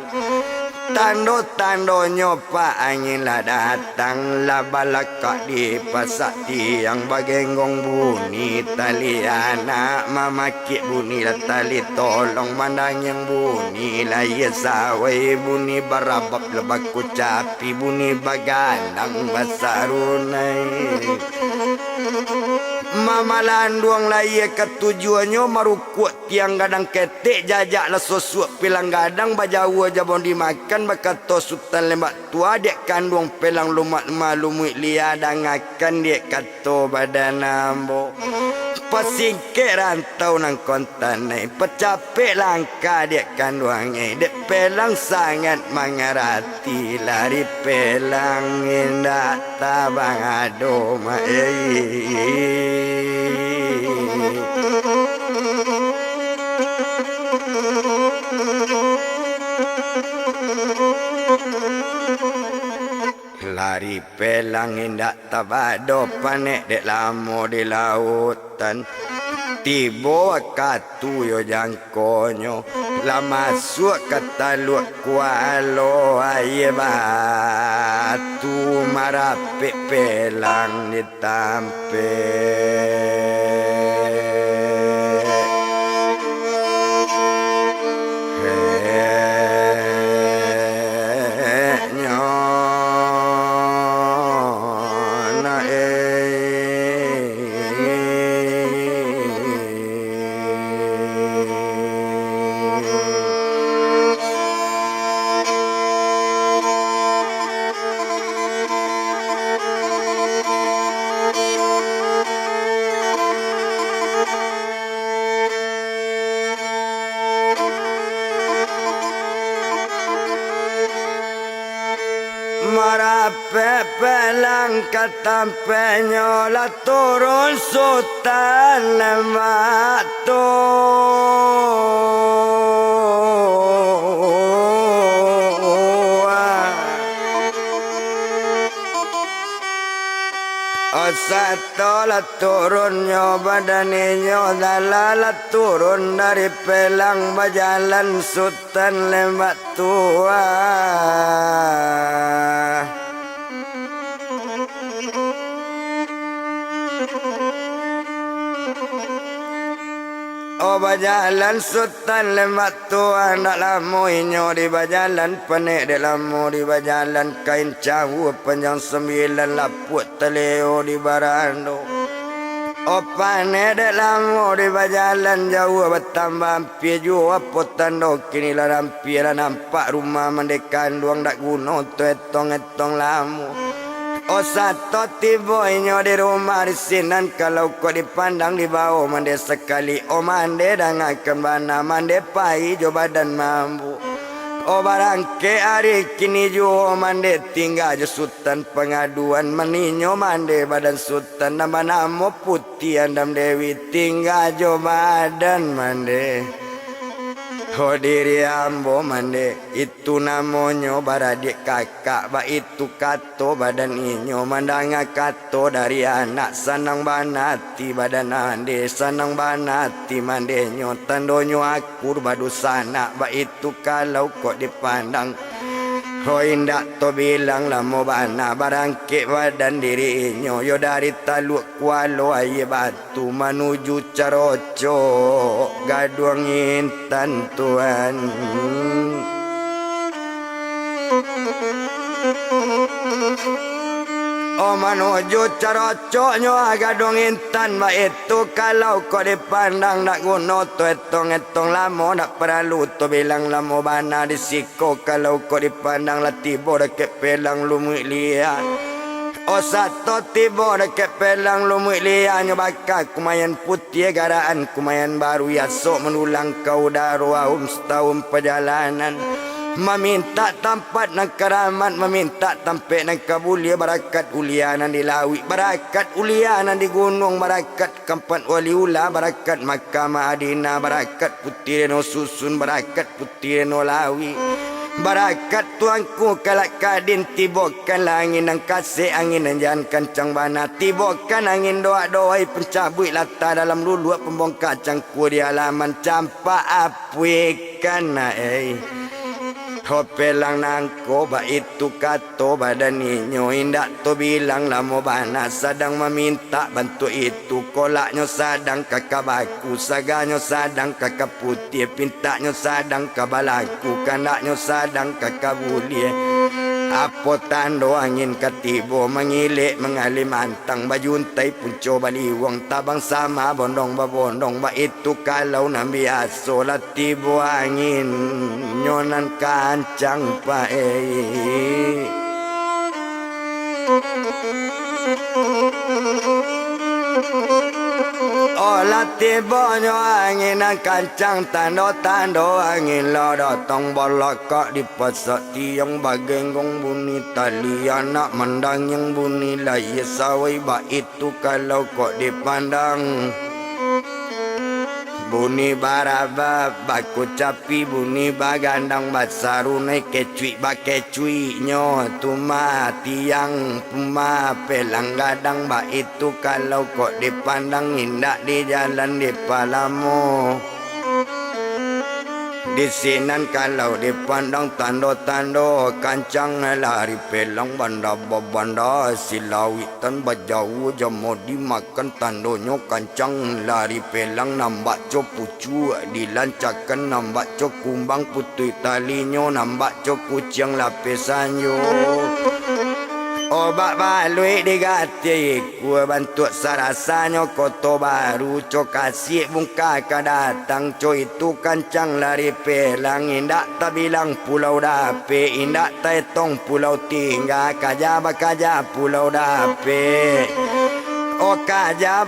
tando-tandonyo pak angin lah datang lah balakak di pasak tiang bagenggong bunyi tali anak mamakik bunyi lah tali tolong mandang yang bunyi lah ya sawai bunyi barabak lebak kucapi bunyi baganang basarunai mama landuang lah ya ketujuannya marukuk tiang gadang ketek jajak lah sosok pilang gadang bajawa jabon dimakan bakato sultan lemak tua dek kandung pelang lumak malumui lia dangakan dek kato badan ambo pasingkir rantau nang kontanai pecapek langkah dek kandungai dek pelang sangat mengerati lari pelang indah tabang adoma lari pelang indak tabado panek dek lamo di lautan tibo katu yo jangkonyo la masuk ke taluk kualo aye batu marape pelang ditampe pelang katampenyo la turun sultan lematu satu la turunnya badannya dalala turun dari pelang berjalan sultan lembak tua oh berjalan sultan lembak tua nak lamu inyo di berjalan penek di lamu di berjalan kain cawu panjang 9 laput teleo di barando oh panek di lamu di berjalan jauh bertambah pi jua potando kini lah rampi lah nampak rumah mendekan luang dak guna tu etong lamu oh satu tiba inyo di rumah di sinan kalau kau dipandang di bawah mande sekali oh mande dangakan bana mande pai jo badan mampu oh barangke hari kini jo mande tinggal jo sultan pengaduan meninyo mande badan sultan nama namo putih andam dewi tinggal jo badan mande oh diri ambo mande itu namanya baradik kakak ba itu kato badan inyo mandanga kato dari anak sanang banati badan ande sanang banati mande nyo tandonyo akur badu sana ba itu kalau kok dipandang oh indak to bilang lah mau bana barangke badan diri inyo yo dari Taluk Kualo aye batu menuju Caroco gaduang intan tuan oh menuju Caroco nyo gaduang intan ba itu kalau kau dipandang nak guna tu etong lama nak perlu tu bilang lama bana di siko kalau kau dipandang lah tiba dekat pelang lumut liat oh satu tiba dekat pelang lumut liat nyo bakal kumayan putih garaan kumayan baru ya sok menulang kau darwahum setahun perjalanan meminta tempat nang keramat meminta tempat nang kabulia barakat ulianan di lawi barakat ulianan di gunung barakat kampat waliula barakat Makkah Madinah barakat putih no susun barakat putih no lawi barakat tuanku kalak kadin tibokan angin nang kasih angin nang jangan kancang bana tibokan angin doa-doai pencabut lata dalam luluak pembong kacang ku di halaman campak apuikan oh pelang nangko ba itu kato badan inyo indak to bilang lamo bana sadang meminta bantu itu kolaknya sadang kakak baku saganyo sadang kakak putih pintaknya sadang kabalaku kanaknya sadang kakak bulie apa tando angin katibo mengilik mengalim antang bajuntai pun coba liwang tabang sama bondong ba itu kalau nambi aso latibo angin nyonan kancang pae oh latibo nyo angin ang kancang tando angin lodo tong bolok kok dipasak tiang bagenggong bunyi tali anak mandang yang bunyi laya sawai ba itu kalau kok dipandang bunyi baraba baku capi bunyi bagandang basarunai kecui ba kecui nyo tuma tiang puma pelang gadang ba itu kalau kok dipandang indak di jalan di palamu di sinan kalau dipandang tando kancang lari pelang banda babanda silawi tan bajau jamo dimakan tandonyo kancang lari pelang nambak co pucu dilancakan nambak co kumbang putui talinyo nambak co kucing lapisanyo obat balui digati ku bantu sarasanyo koto baru co kasih bungka kadatang co itu kancang lari pelang indak tak bilang pulau dape indak tak etong pulau tinggal kaja bakaja pulau dape Oh kaja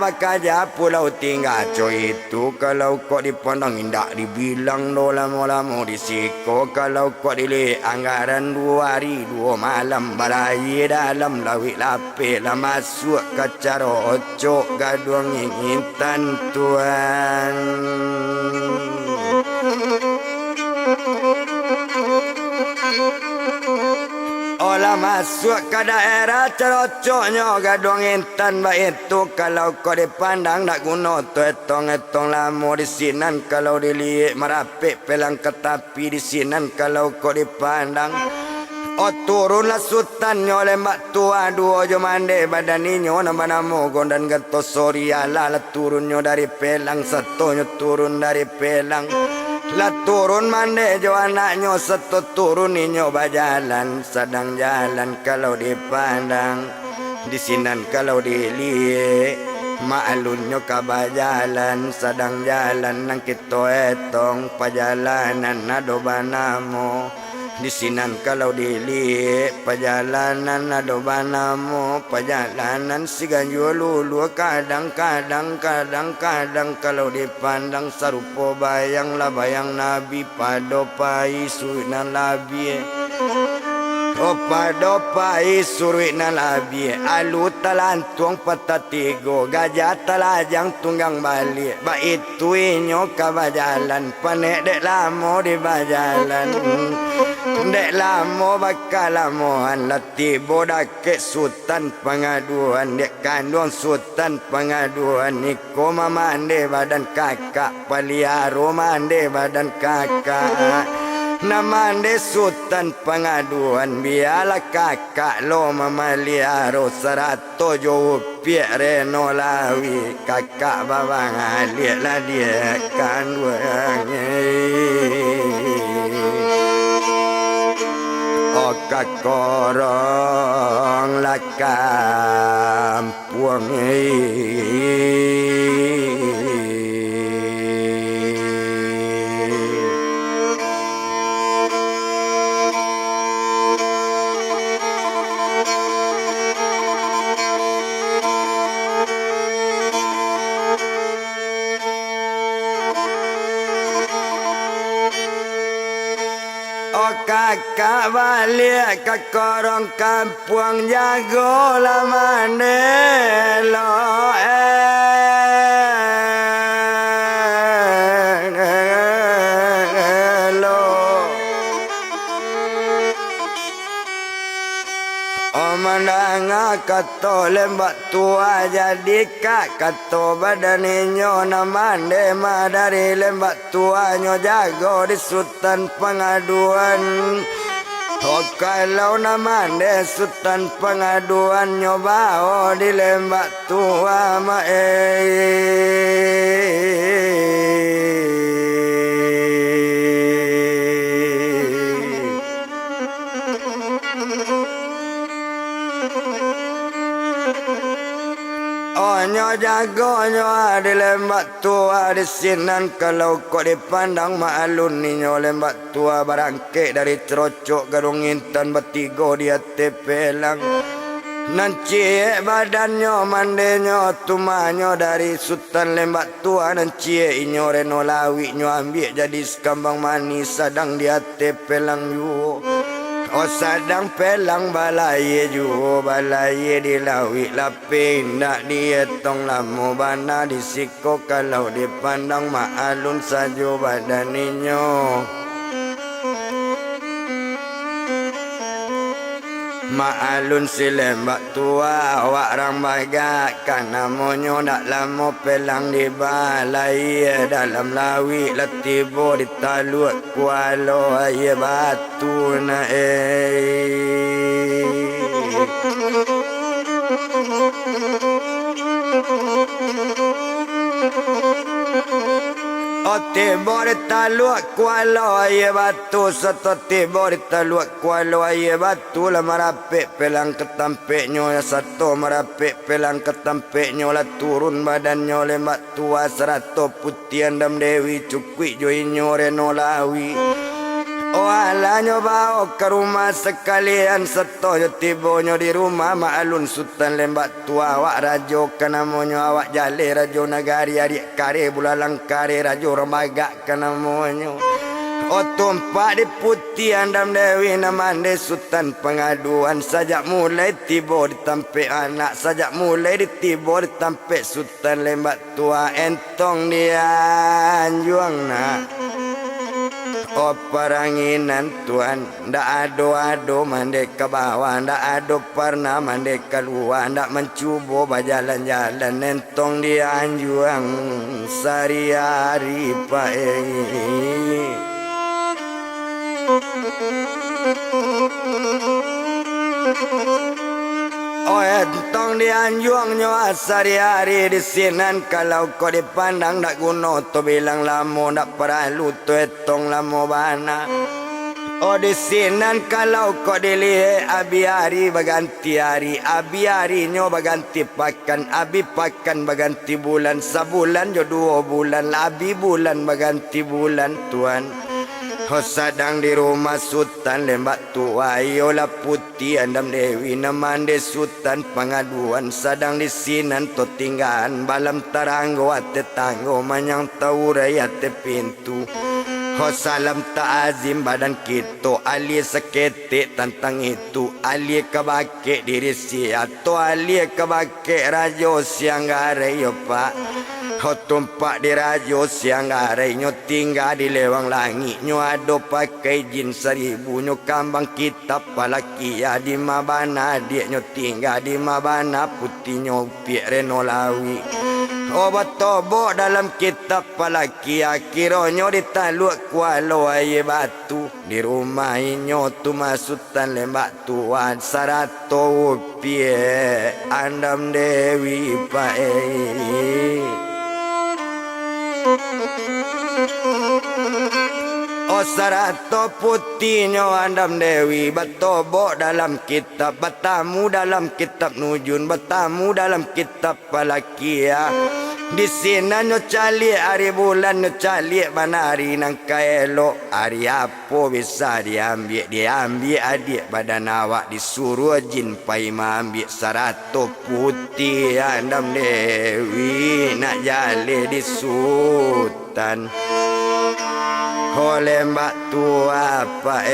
pulau tinggal coy itu kalau kau dipandang indah dibilang no lama-lama disiko kalau kau dilihat anggaran 2 hari 2 malam balai dalam lawik lapik lah masuk ke cara ocok gaduang intan tuan. Olah masuk ke daerah cerocoknya gadong intan baik itu kalau kau dipandang nak guna tu etong lama di sinan kalau dilihat merapik pelang ke tapi di sinan kalau kau dipandang oh turunlah sultannya lembak tua dua jo mande badaninyo nama mogon dan gato soriala lah turunnya dari pelang satunya turun dari pelang lah turun mande jo anaknya satu turun inyo bajalan sedang jalan kalau dipandang di sinan kalau dilihat maalunyo kabajalan sedang jalan nang kita etong pajalanan ado banamo di sinan kalau dilihat pajalanan ado banamo pajalanan siganyo lulu kadang-kadang kalau dipandang sarupo bayang lah bayang nabi padopai sunan labi padopai suruina labi alu talantuang patatigo gajah talajang tunggang balik ba itu inyo kabajalan panek dek lamo di bajalan dek lamo bakal lamoan lati bodak ke sultan pengaduan dek kandung sultan pengaduan niko mamande badan kakak paliaro mande badan kakak namande sultan pengaduan biarlah kakak lo mamaliaro 100 jo piak reno lawi kakak babang alik lah dia kan oh kakorong lah kampung kakak balik ke korong kampung jago lama nelo Omandanga kato lembak tua jadi kak kato badaninyo namande madari lembak tuanyo jago di sultan pengaduan oh kalau namande sultan pengaduan nyoba di lembak tua nyo jago nyo di lembak tua di sinan kalau kau dipandang maalun ninyo lembak tua barangke dari cerocok garung intan betigo dia tepelang nancie badannya mandenyo tumanyo dari sultan lembak tua nancie inyo reno lawi nyo ambil jadi sekambang manis sedang dia tepelang yu oh sadang pelang balai ju balai di lawi laping nak dietong lamo bana disiko kalau dipandang maalun sajo badaninyo maalun si lembak tua awak rang bagakan namonyo nak lamo pelang di balai dalam lawi latibo di taluk kualo aye batu na tibo di taluk kualo aye batu satu tibo di taluk kualo aye batu lah merapik pelang ketampiknya satu merapik pelang ketampiknya lah turun badannya lembak tua 100 putian dam dewi cukwi joinyo reno lawi oh ala nyoba ke rumah sekalian setoyo tibonyo di rumah ma'alun sultan lembak tua awak rajo kanamonyo awak jale rajo nagari adik kare bulalang kare rajo remaga kanamonyo o tumpak di putih andam dewi namande sultan pengaduan sajak mulai tibo ditampe anak sajak mulai ditibo ditampe sultan lembak tua entong dia anjuang nak oh peranginan Tuhan ndak ado-ado mandek ke bawah ndak ado pernah mandek keluar ndak mencuba berjalan-jalan entong dia anjuang sehari-hari pak oh entong dianjuang nyawa sehari-hari di sinan kalau kau dipandang tak guna tu bilang lama tak perlu tu etong lama bana oh di sinan kalau kau dilihat abi hari berganti hari abi hari nyo berganti pakan abi pakan berganti bulan sebulan jo 2 bulan abi bulan berganti bulan tuan oh sadang di rumah sultan lembak tua ayolah putih andam dewi namande sultan pengaduan sadang di sinan to tinggalan balam taranggo ate tanggo manyang tau raya te pintu oh salam ta'azim badan kita ali seketik tentang itu ali kebake diri si atau ali kebake rajo siang gare yo pak oh tumpak di rajo siang gare nyo tinggal di lewang langit nyo ado pakai jin 1000 nyo kambang kitab palaki ya di mabana dia nyo tinggal di mabana putih nyo piak reno lawi oh batobo dalam kitab palaki ya kironyo ditaluk kualo aye batu di rumah inyo tu masutan lembak tuan 100 rupiah andam dewi pae oh 100 putihnya andam dewi batobo dalam kitab batamu dalam kitab nujun batamu dalam kitab palakia di sini nyo cali hari bulan nyo cali manari nang kaelo hari apa bisa diambil adik badan awak disuruh jin pai ambil 100 putih andam dewi nak jali di sultan oleh mbak tua apa